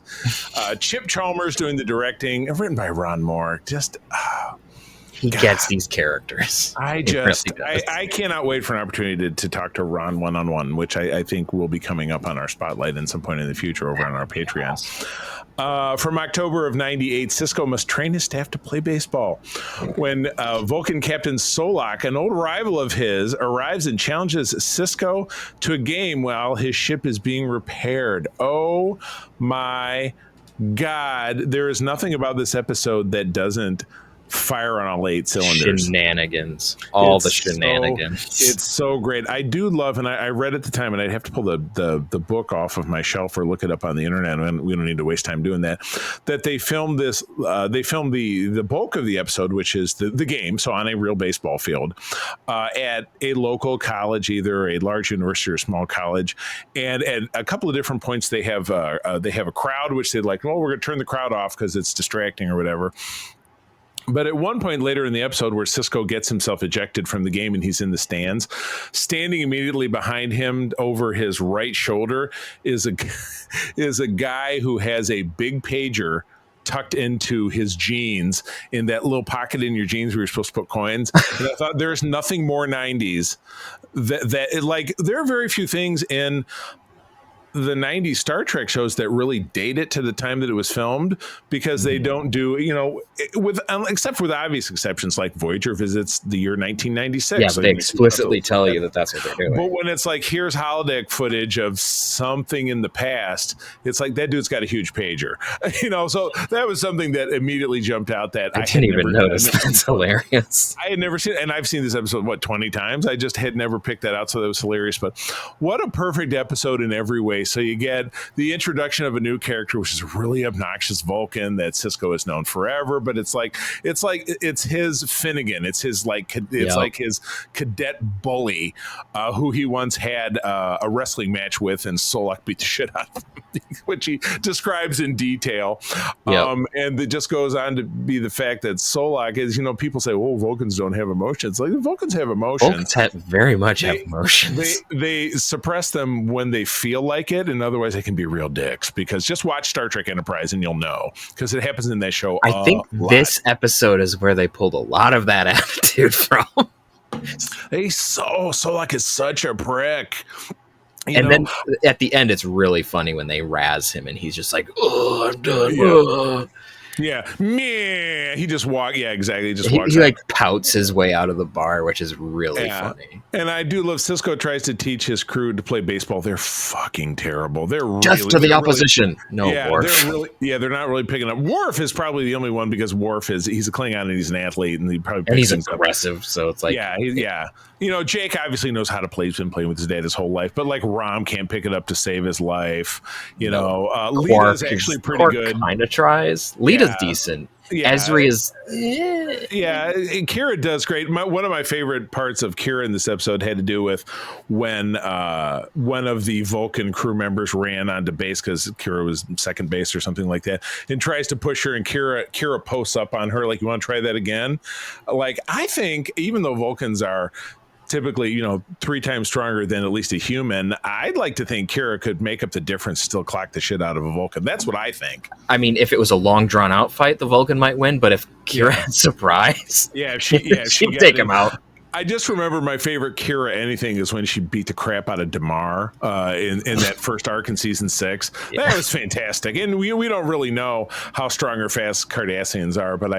Chip Chalmers doing the directing, written by Ron Moore. Just he gets these characters. I cannot wait for an opportunity to talk to Ron one-on-one, which I think will be coming up on our spotlight at some point in the future over on our Patreon. From October of 98, Cisco must train his staff to play baseball. When Vulcan Captain Solak, an old rival of his, arrives and challenges Cisco to a game while his ship is being repaired. Oh my God. There is nothing about this episode that doesn't fire on all 8 cylinders. Shenanigans. All the shenanigans. It's so great. I do love, and I read at the time, and I'd have to pull the book off of my shelf or look it up on the internet, and we don't need to waste time doing that they filmed this, they filmed the bulk of the episode, which is the game, so on a real baseball field, at a local college, either a large university or a small college, and at a couple of different points they have a crowd, which they're like, well, we're going to turn the crowd off because it's distracting or whatever. But at one point later in the episode where Cisco gets himself ejected from the game and he's in the stands, standing immediately behind him over his right shoulder is a guy who has a big pager tucked into his jeans, in that little pocket in your jeans where you're supposed to put coins. And I thought, there's nothing more 90s that there are very few things in the 90s Star Trek shows that really date it to the time that it was filmed, because they don't do, except for the obvious exceptions, like Voyager visits the year 1996. Yeah, but they explicitly tell you that that's what they're doing. But when it's like, here's holodeck footage of something in the past, it's like, that dude's got a huge pager, so that was something that immediately jumped out that I didn't even notice. That's hilarious. I had never seen it, and I've seen this episode, 20 times. I just had never picked that out, so that was hilarious. But what a perfect episode in every way. So you get the introduction of a new character, which is a really obnoxious Vulcan that Cisco has known forever, but it's his Finnegan. It's his like his cadet bully, who he once had a wrestling match with, and Solak beat the shit out of him, which he describes in detail. And it just goes on to be the fact that Solak is, people say, well, Vulcans don't have emotions. Like, Vulcans have emotions. Vulcans very much have emotions. They suppress them when they feel like it, and otherwise they can be real dicks. Because just watch Star Trek Enterprise and you'll know, because it happens in that show. I think this episode is where they pulled a lot of that attitude from. Solak is such a prick. Then at the end, it's really funny when they razz him and he's just like, "Oh, I'm done." Yeah, meh. He just walked. Yeah, exactly. He like pouts his way out of the bar, which is really funny. And I do love Cisco tries to teach his crew to play baseball. They're fucking terrible. They're just to the opposition. Worf. They're not really picking up. Worf is probably the only one, because Worf he's a Klingon and he's an athlete, and he's aggressive. So it's like, Jake obviously knows how to play. He's been playing with his dad his whole life, but like Rom can't pick it up to save his life. Lita's actually pretty good. Kind of tries. Lita's decent. Yeah. Ezri is. Yeah, Kira does great. One of my favorite parts of Kira in this episode had to do with when one of the Vulcan crew members ran onto base, because Kira was second base or something like that, and tries to push her, and Kira posts up on her like, you want to try that again? Like, I think even though Vulcans are typically, 3 times stronger than at least a human, I'd like to think Kira could make up the difference, still clock the shit out of a Vulcan. That's what I think. I mean, if it was a long drawn out fight, the Vulcan might win, but if Kira had surprise, she'd take him out. I just remember my favorite Kira anything is when she beat the crap out of Damar in that first arc in season 6. Yeah. That was fantastic. And we don't really know how strong or fast Cardassians are, but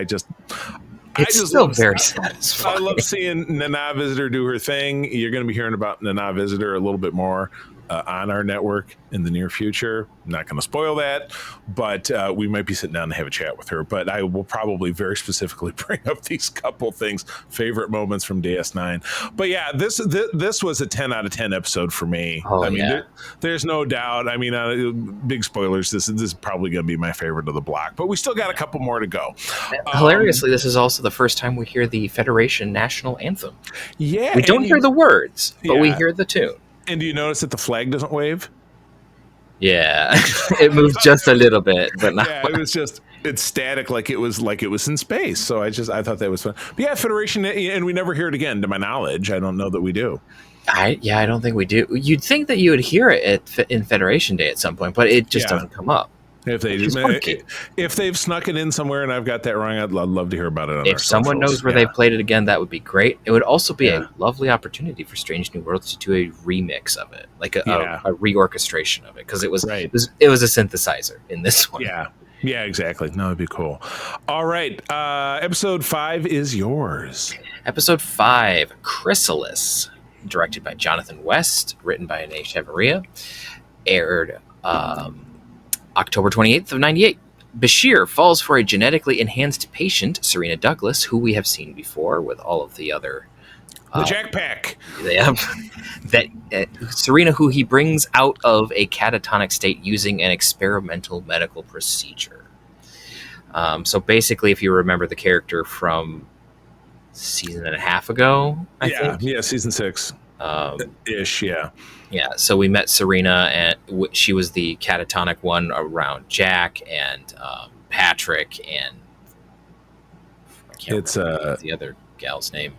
it's still very satisfying. I love seeing Nana Visitor do her thing. You're going to be hearing about Nana Visitor a little bit more on our network in the near future. I'm not going to spoil that, but we might be sitting down to have a chat with her. But I will probably very specifically bring up these couple things, favorite moments from DS9. But yeah, this was a 10 out of 10 episode for me. Oh, I mean, there's no doubt. I mean, big spoilers. This is probably going to be my favorite of the block, but we still got a couple more to go. Hilariously, this is also the first time we hear the Federation national anthem. Yeah, we don't hear the words, but we hear the tune. And do you notice that the flag doesn't wave? Yeah, it moved just a little bit, but not. Yeah, it's static, like it was in space. So I thought that was fun. But yeah, Federation, and we never hear it again, to my knowledge. I don't know that we do. I don't think we do. You'd think that you would hear it in Federation Day at some point, but it just doesn't come up. If they Which is funky. if they've snuck it in somewhere and I've got that wrong, I'd love to hear about it on our If someone socials. knows where they played it again, that would be great. It would also be Yeah. a lovely opportunity for Strange New Worlds to do a remix of it, like a reorchestration of it, because it was Right. it was a synthesizer in this one. Yeah, exactly. No, it'd be cool. All right, episode 5 is yours. Episode 5, Chrysalis, directed by Jonathan West, written by Anaïs Chavarria, aired October 28th of 98. Bashir falls for a genetically enhanced patient, Serena Douglas, who we have seen before with all of the other... The Jack Pack. Serena, who he brings out of a catatonic state using an experimental medical procedure. So basically, if you remember the character from season and a half ago, I think. Yeah, season 6. Ish, yeah. Yeah, so we met Serena, and she was the catatonic one around Jack and Patrick, and I can't remember the other gal's name.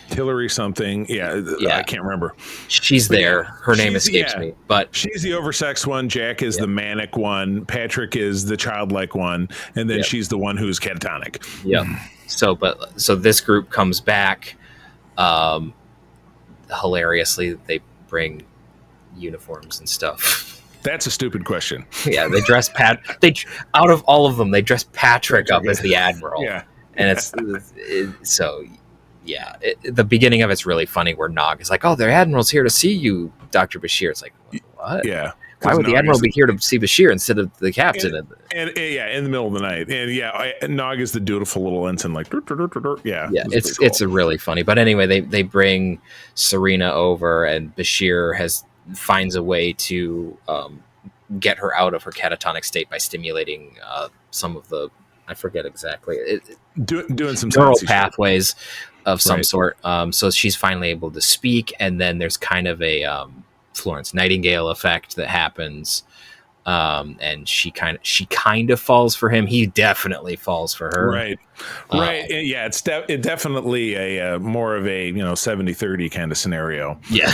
Hillary something. Yeah, I can't remember. She's there. Her name escapes me, but she's the oversexed one. Jack is the manic one. Patrick is the childlike one, and then she's the one who's catatonic. Yeah. So this group comes back. Hilariously, they bring uniforms and stuff. That's a stupid question. Yeah, they dress out of all of them, they dress Patrick up as the Admiral. Yeah, and the beginning of it's really funny where Nog is like, "Oh, the Admiral's here to see you, Dr. Bashir." It's like, what? Yeah. Why would the Admiral be here to see Bashir instead of the captain? And in the middle of the night. And Nog is the dutiful little ensign, like, yeah. It's a really funny. But anyway, they bring Serena over, and Bashir finds a way to get her out of her catatonic state by stimulating some of the, I forget exactly, doing some neural pathways of some sort. So she's finally able to speak, and then there's kind of a Florence Nightingale effect that happens, and she kind of falls for him. He definitely falls for her. Right. Yeah, it's definitely a more of a 70-30 kind of scenario. Yeah.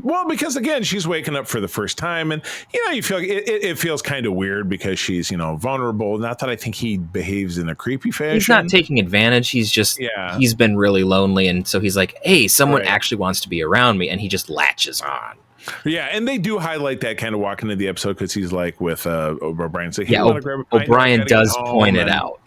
Well, because again, she's waking up for the first time, and you feel it feels kind of weird because she's vulnerable. Not that I think he behaves in a creepy fashion. He's not taking advantage. He's just he's been really lonely, and so he's like, hey, someone actually wants to be around me, and he just latches on. Yeah, and they do highlight that kind of walking into the episode because he's like with O'Brien. Like, hey, O'Brien does point it out.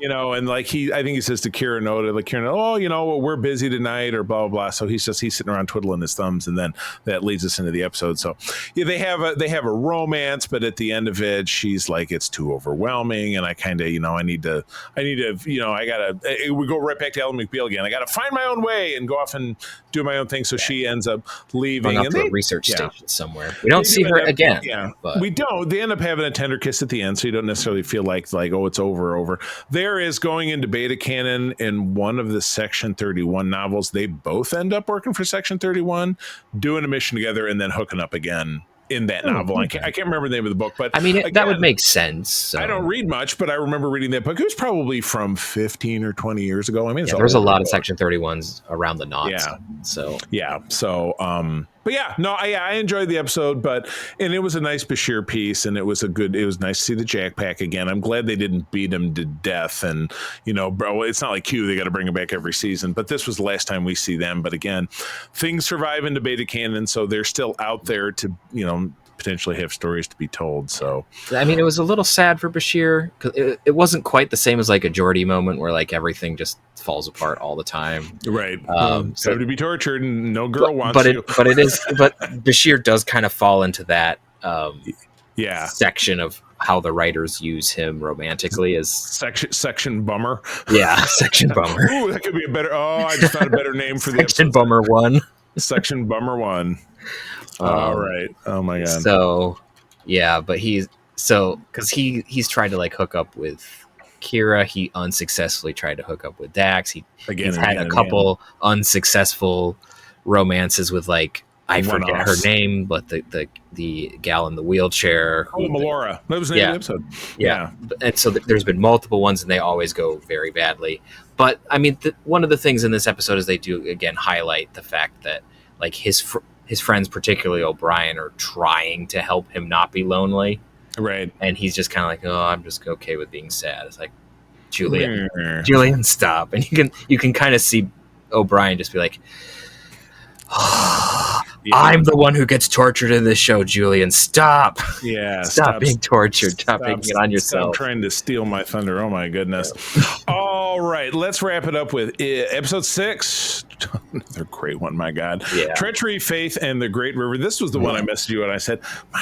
And like I think he says to Kira Noda, like, Kira, we're busy tonight, or blah blah blah. So he's sitting around twiddling his thumbs, and then that leads us into the episode. So they have a romance, but at the end of it, she's like, it's too overwhelming, and I kind of I need to we go right back to Ellen McBeal again. I got to find my own way and go off and do my own thing. So she ends up leaving and to a research station somewhere. We don't see her again. Yeah, but we don't. They end up having a tender kiss at the end, so you don't necessarily feel like oh, it's over. There is going into beta canon in one of the Section 31 novels. They both end up working for Section 31, doing a mission together, and then hooking up again in that novel. Okay. I can't remember the name of the book, but I mean, that would make sense. So. I don't read much, but I remember reading that book. It was probably from 15 or 20 years ago. I mean, there's a lot of Section 31s around the knots. Yeah. But I enjoyed the episode, and it was a nice Bashir piece, and it was nice to see the Jack Pack again. I'm glad they didn't beat him to death, and bro, it's not like Q, they got to bring him back every season, but this was the last time we see them. But again, things survive into beta canon, so they're still out there to, potentially have stories to be told. So I mean, it was a little sad for Bashir because it wasn't quite the same as like a Geordi moment where like everything just falls apart all the time. Right. So to be tortured and no girl wants you. But Bashir does kind of fall into that section of how the writers use him romantically as section bummer. Yeah, section bummer. Ooh, that could be a better. Oh, I just thought a better name for the section bummer one. Section bummer one. All right. Oh my god. So, yeah, but he's tried to like hook up with Kira. He unsuccessfully tried to hook up with Dax. He's had a couple unsuccessful romances with like I forget her name, but the gal in the wheelchair. Melora. That was the name of the episode. Yeah. And so there's been multiple ones, and they always go very badly. But I mean, one of the things in this episode is they do again highlight the fact that like his friends, particularly O'Brien, are trying to help him not be lonely. Right. And he's just kind of like, oh, I'm just okay with being sad. It's like, Julian, stop. And you can kind of see O'Brien just be like, I'm the one who gets tortured in this show, Julian. Stop. Yeah. Stop being tortured. Stop taking it on yourself. Stop trying to steal my thunder. Oh, my goodness. All right. Let's wrap it up with episode 6. Another great one, my God. Yeah. Treachery, Faith, and the Great River. This was the one I messaged you and I said,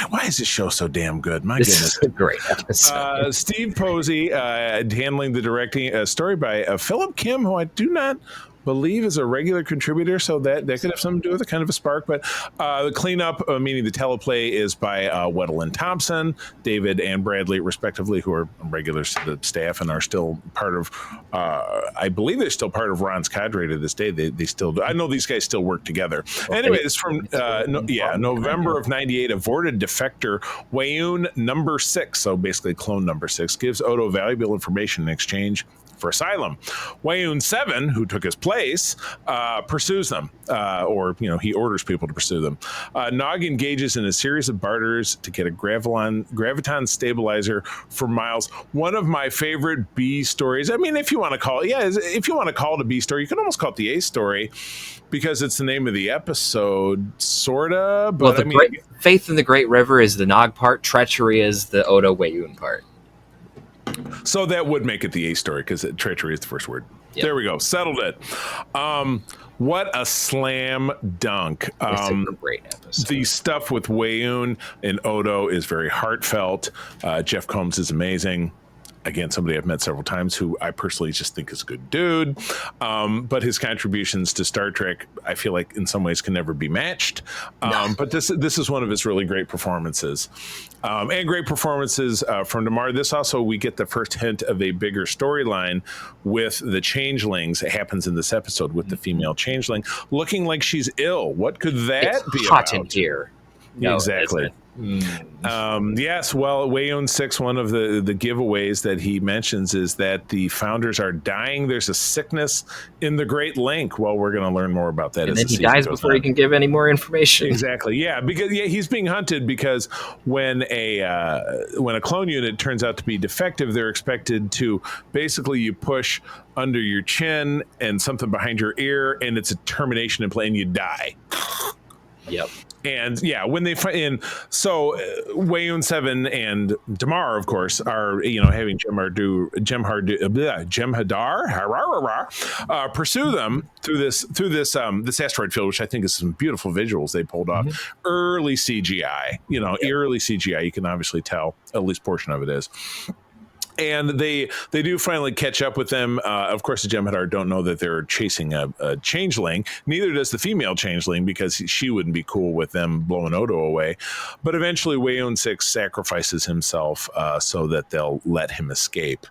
why is this show so damn good? My goodness. This is a great episode. Steve Posey handling the directing, story by Philip Kim, who I do not believe is a regular contributor, so that could have something to do with it, kind of a spark. But the cleanup, meaning the teleplay, is by Weddle and Thompson, David and Bradley, respectively, who are regulars to the staff and are still part of, I believe they're still part of Ron's cadre to this day. They still do. I know these guys still work together. Anyway, it's from November of 98. Avorted defector Wayoon number 6, so basically clone number 6, gives Odo valuable information in exchange for asylum. Wayoon 7, who took his place, pursues them, or he orders people to pursue them. Nog engages in a series of barters to get a graviton stabilizer for Miles. One of my favorite B stories. I mean, if you want to call it a B story, you can almost call it the A story because it's the name of the episode, sorta. But well, Faith in the Great River is the Nog part. Treachery is the Odo Wayoon part. So that would make it the A story because treachery is the first word. Yep. There we go. Settled it. What a slam dunk. It's a great episode. The stuff with Wayoon and Odo is very heartfelt. Jeff Combs is amazing. Again, somebody I've met several times who I personally just think is a good dude. But his contributions to Star Trek, I feel like in some ways can never be matched. But this is one of his really great performances. And great performances from Damar. This also, we get the first hint of a bigger storyline with the changelings. It happens in this episode with the female changeling looking like she's ill. What could that be hot about? In here. No, exactly. Yes, well, Wayoon 6, one of the giveaways that he mentions is that the founders are dying. There's a sickness in the Great Link. Well, we're going to learn more about that. And then he dies before he can give any more information. Exactly. Yeah, because he's being hunted because when a clone unit turns out to be defective, they're expected to basically you push under your chin and something behind your ear, and it's a termination in play, and you die. Yep. And yeah, when they find in, so Wayoon 7 and Damar, of course, are having Jem'Hadar pursue them through this asteroid field, which I think is some beautiful visuals they pulled off. Early CGI, early CGI. You can obviously tell at least portion of it is. And they do finally catch up with them. Of course, the Jem'Hadar don't know that they're chasing a changeling. Neither does the female changeling because she wouldn't be cool with them blowing Odo away. But eventually, Wayoon 6 sacrifices himself so that they'll let him escape.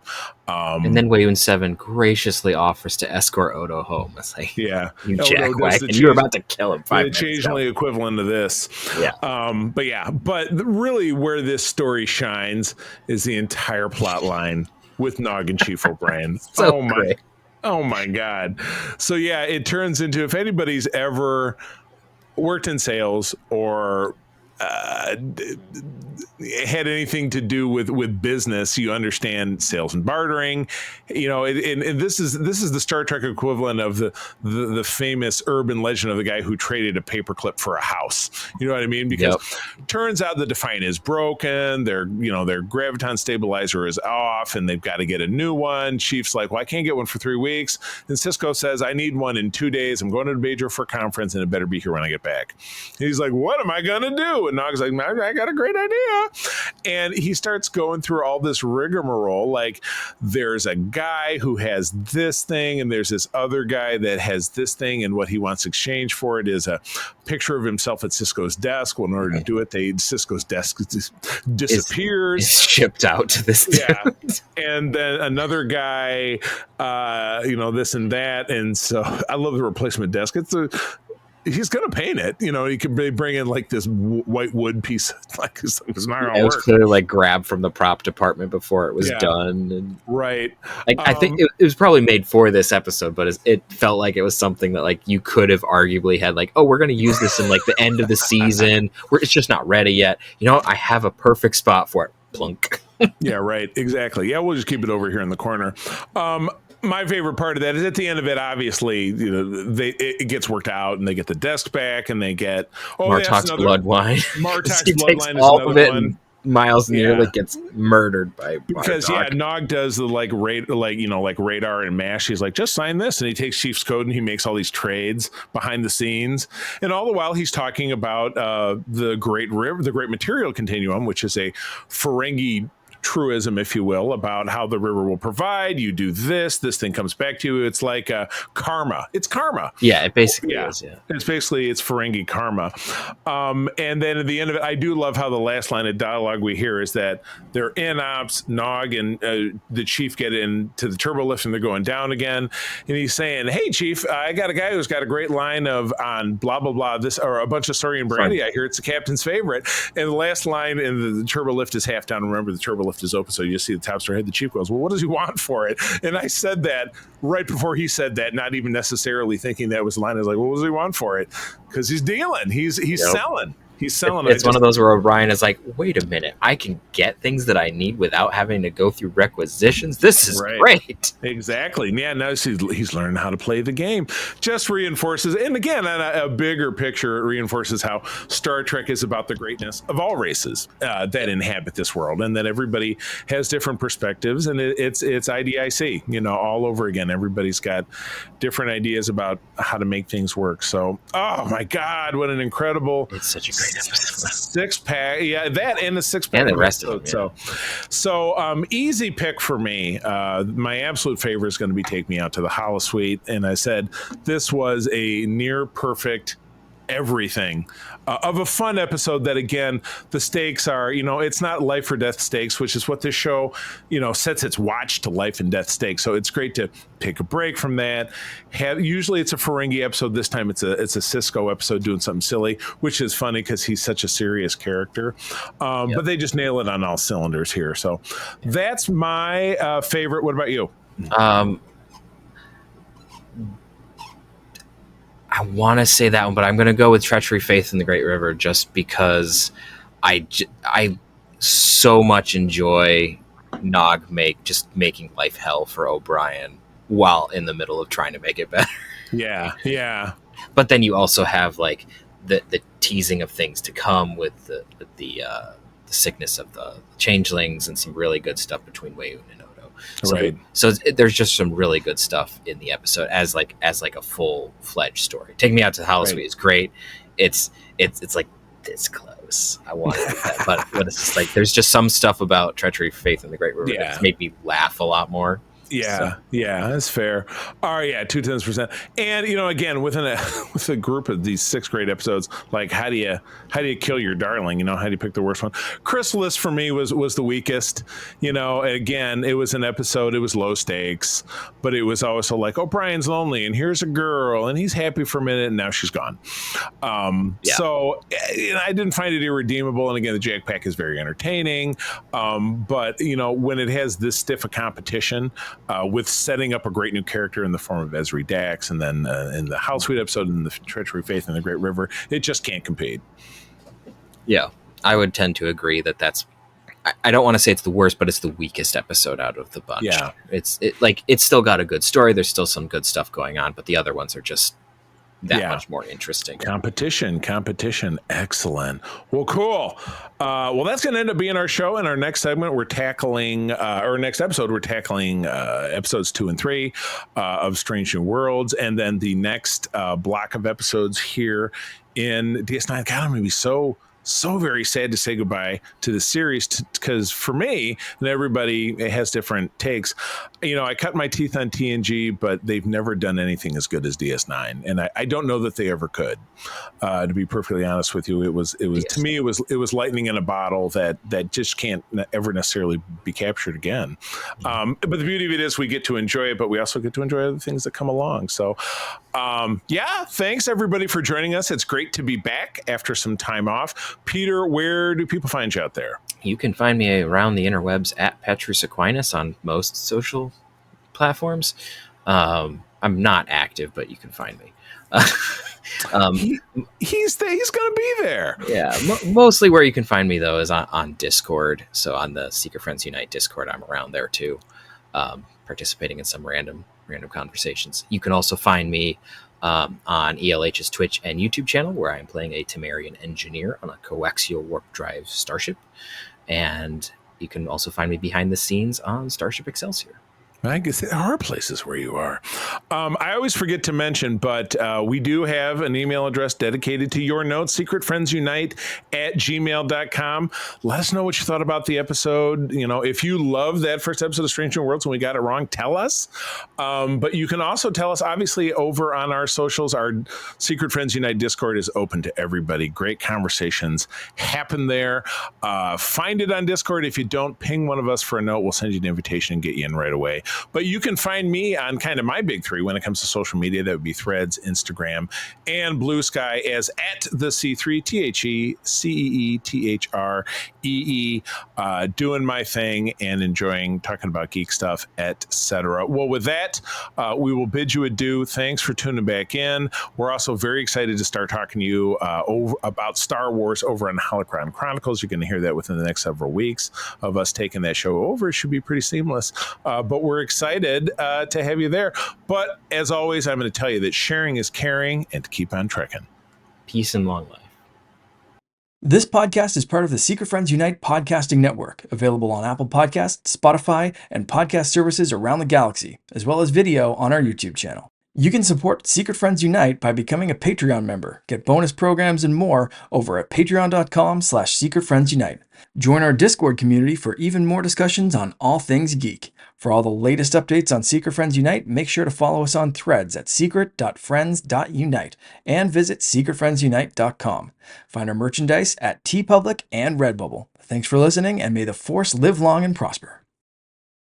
And then Wayoon 7 graciously offers to escort Odo home. It's like, yeah, you jackwagon, you were about to kill him 5 minutes ago. The changeling equivalent of this. Yeah. But really where this story shines is the entire plot line with Nog and Chief O'Brien. Great. Oh my God. So yeah, it turns into, if anybody's ever worked in sales or had anything to do with business, you understand sales and bartering, and this is the Star Trek equivalent of the famous urban legend of the guy who traded a paperclip for a house. You know what I mean? Because turns out the Defiant is broken. Their graviton stabilizer is off, and they've got to get a new one. Chief's like, well, I can't get one for 3 weeks, and Sisko says, I need one in 2 days. I'm going to Bajor for a conference, and it better be here when I get back. And he's like, what am I gonna do? And Nog's like, I got a great idea. And he starts going through all this rigmarole. Like, there's a guy who has this thing, and there's this other guy that has this thing, and what he wants to exchange for it is a picture of himself at Sisko's desk. Well, in order to do it, Sisko's desk disappears. Is shipped out to this. Yeah. And then another guy, this and that. And so I love the replacement desk. He's going to paint it. He could bring in like this white wood piece. Like, it's not going to work. It was clearly like grabbed from the prop department before it was done. And, right. I think it was probably made for this episode, but it felt like it was something that like you could have arguably had like, oh, we're going to use this in like the end of the season where it's just not ready yet. I have a perfect spot for it. plunk. Yeah, right. Exactly. Yeah, we'll just keep it over here in the corner. My favorite part of that is at the end of it, obviously, it gets worked out and they get the desk back and they get, that's Martok's another, blood wine. Martok's He takes bloodline is all another of it, one. and Miles nearly Yeah. gets murdered by Because Martok. Nog does the like radar and mash. He's like, just sign this, and he takes Chief's code and he makes all these trades behind the scenes. And all the while he's talking about the Great River, the Great Material Continuum, which is a Ferengi truism, if you will, about how the river will provide. You do this thing comes back to you. It's like karma. It's karma. Yeah, it basically is. Yeah, It's Ferengi karma. And then at the end of it, I do love how the last line of dialogue we hear is that they're in ops. Nog and the chief get into the turbo lift and they're going down again. And he's saying, "Hey, chief, I got a guy who's got a great line on blah blah blah. This or a bunch of Saurian brandy. I hear it's the captain's favorite." And the last line in the turbo lift is half down. Remember, the turbo lift is open, so you just see the top star head. The chief goes, "Well, what does he want for it?" And I said that right before he said that, not even necessarily thinking that was the line. I was like, "What does he want for it?" Because he's dealing. He's selling. He's selling. It's one of those where O'Brien is like, wait a minute, I can get things that I need without having to go through requisitions. This is great. Exactly. Yeah, now he's learning how to play the game. Just reinforces, and again, on a bigger picture, it reinforces how Star Trek is about the greatness of all races that inhabit this world, and that everybody has different perspectives, and it's IDIC, all over again. Everybody's got different ideas about how to make things work. So, oh my God, what an incredible! It's such a great episode. 6-pack, yeah, that and the 6-pack, and the rest of them. Yeah. So easy pick for me. My absolute favorite is going to be Take Me Out to the Holosuite, and I said this was a near perfect everything of a fun episode that, again, the stakes are, it's not life or death stakes, which is what this show, sets its watch to life and death stakes. So it's great to take a break from that. Usually it's a Ferengi episode. This time it's a Cisco episode doing something silly, which is funny because he's such a serious character. But they just nail it on all cylinders here. So that's my favorite. What about you? I want to say that one, but I'm going to go with Treachery, Faith in the Great River just because I so much enjoy Nog making life hell for O'Brien while in the middle of trying to make it better. Yeah. But then you also have like the teasing of things to come with the sickness of the changelings and some really good stuff between Weyoun and Odo. So there's just some really good stuff in the episode as like a full-fledged story. Take Me Out to the Holosuite is great. It's like this close. I want to do that, but it's just like there's just some stuff about Treachery, Faith in the Great River that's made me laugh a lot more. Yeah, that's fair. All right, 2/10%. And again, with a group of these 6 great episodes, like how do you kill your darling? How do you pick the worst one? Chrysalis for me was the weakest. Again, it was an episode. It was low stakes, but it was also like, oh, Brian's lonely, and here's a girl, and he's happy for a minute, and now she's gone. So I didn't find it irredeemable. And again, the Jack Pack is very entertaining, but when it has this stiff a competition. With setting up a great new character in the form of Ezri Dax, and then in the Holosuite episode and the Treachery, Faith in the Great River, it just can't compete. Yeah, I would tend to agree that that's. I don't want to say it's the worst, but it's the weakest episode out of the bunch. Yeah, it's still got a good story. There's still some good stuff going on, but the other ones are just that much more interesting. Competition. Excellent. Well, cool. That's going to end up being our show. In our next segment, we're tackling, episodes 2 and 3 of Strange New Worlds. And then the next block of episodes here in DS9. God, I'm going to be so very sad to say goodbye to the series because for me, and everybody has different takes, I cut my teeth on TNG, but they've never done anything as good as DS9, and I don't know that they ever could. To be perfectly honest with you, it was to me it was lightning in a bottle that just can't ever necessarily be captured again. But the beauty of it is we get to enjoy it, but we also get to enjoy other things that come along. So thanks everybody for joining us. It's great to be back after some time off. Peter, where do people find you out there? You can find me around the interwebs at Petrus Aquinas on most social platforms. I'm not active, but you can find me. He's going to be there. Yeah, mostly where you can find me though is on Discord. So on the Secret Friends Unite Discord, I'm around there too, participating in some random conversations. You can also find me on ELH's Twitch and YouTube channel, where I'm playing a Temerian engineer on a coaxial warp drive starship, and you can also find me behind the scenes on Starship Excelsior. I guess there are places where you are. I always forget to mention, but we do have an email address dedicated to your notes, secretfriendsunite@gmail.com. Let us know what you thought about the episode. You know, if you love that first episode of Strange New Worlds and we got it wrong, tell us. But you can also tell us, obviously, over on our socials. Our Secret Friends Unite Discord is open to everybody. Great conversations happen there. Find it on Discord. If you don't, ping one of us for a note. We'll send you an invitation and get you in right away. But you can find me on kind of my big three when it comes to social media. That would be Threads, Instagram, and Blue Sky as @the-C3, TheCeeThree, doing my thing and enjoying talking about geek stuff, etc. Well, with that, we will bid you adieu. Thanks for tuning back in. We're also very excited to start talking to you about Star Wars over on Holocron Chronicles. You're going to hear that within the next several weeks of us taking that show over. It should be pretty seamless. But we're excited to have you there. But as always, I'm going to tell you that sharing is caring, and to keep on trekking. Peace and long life. This podcast is part of the Secret Friends Unite podcasting network, available on Apple Podcasts, Spotify, and podcast services around the galaxy, as well as video on our YouTube channel. You can support Secret Friends Unite by becoming a Patreon member, get bonus programs and more over at patreon.com/secretfriendsunite. Join our Discord community for even more discussions on all things geek. For all the latest updates on Secret Friends Unite, make sure to follow us on Threads at secret.friends.unite and visit secretfriendsunite.com. Find our merchandise at TeePublic and Redbubble. Thanks for listening, and may the Force live long and prosper.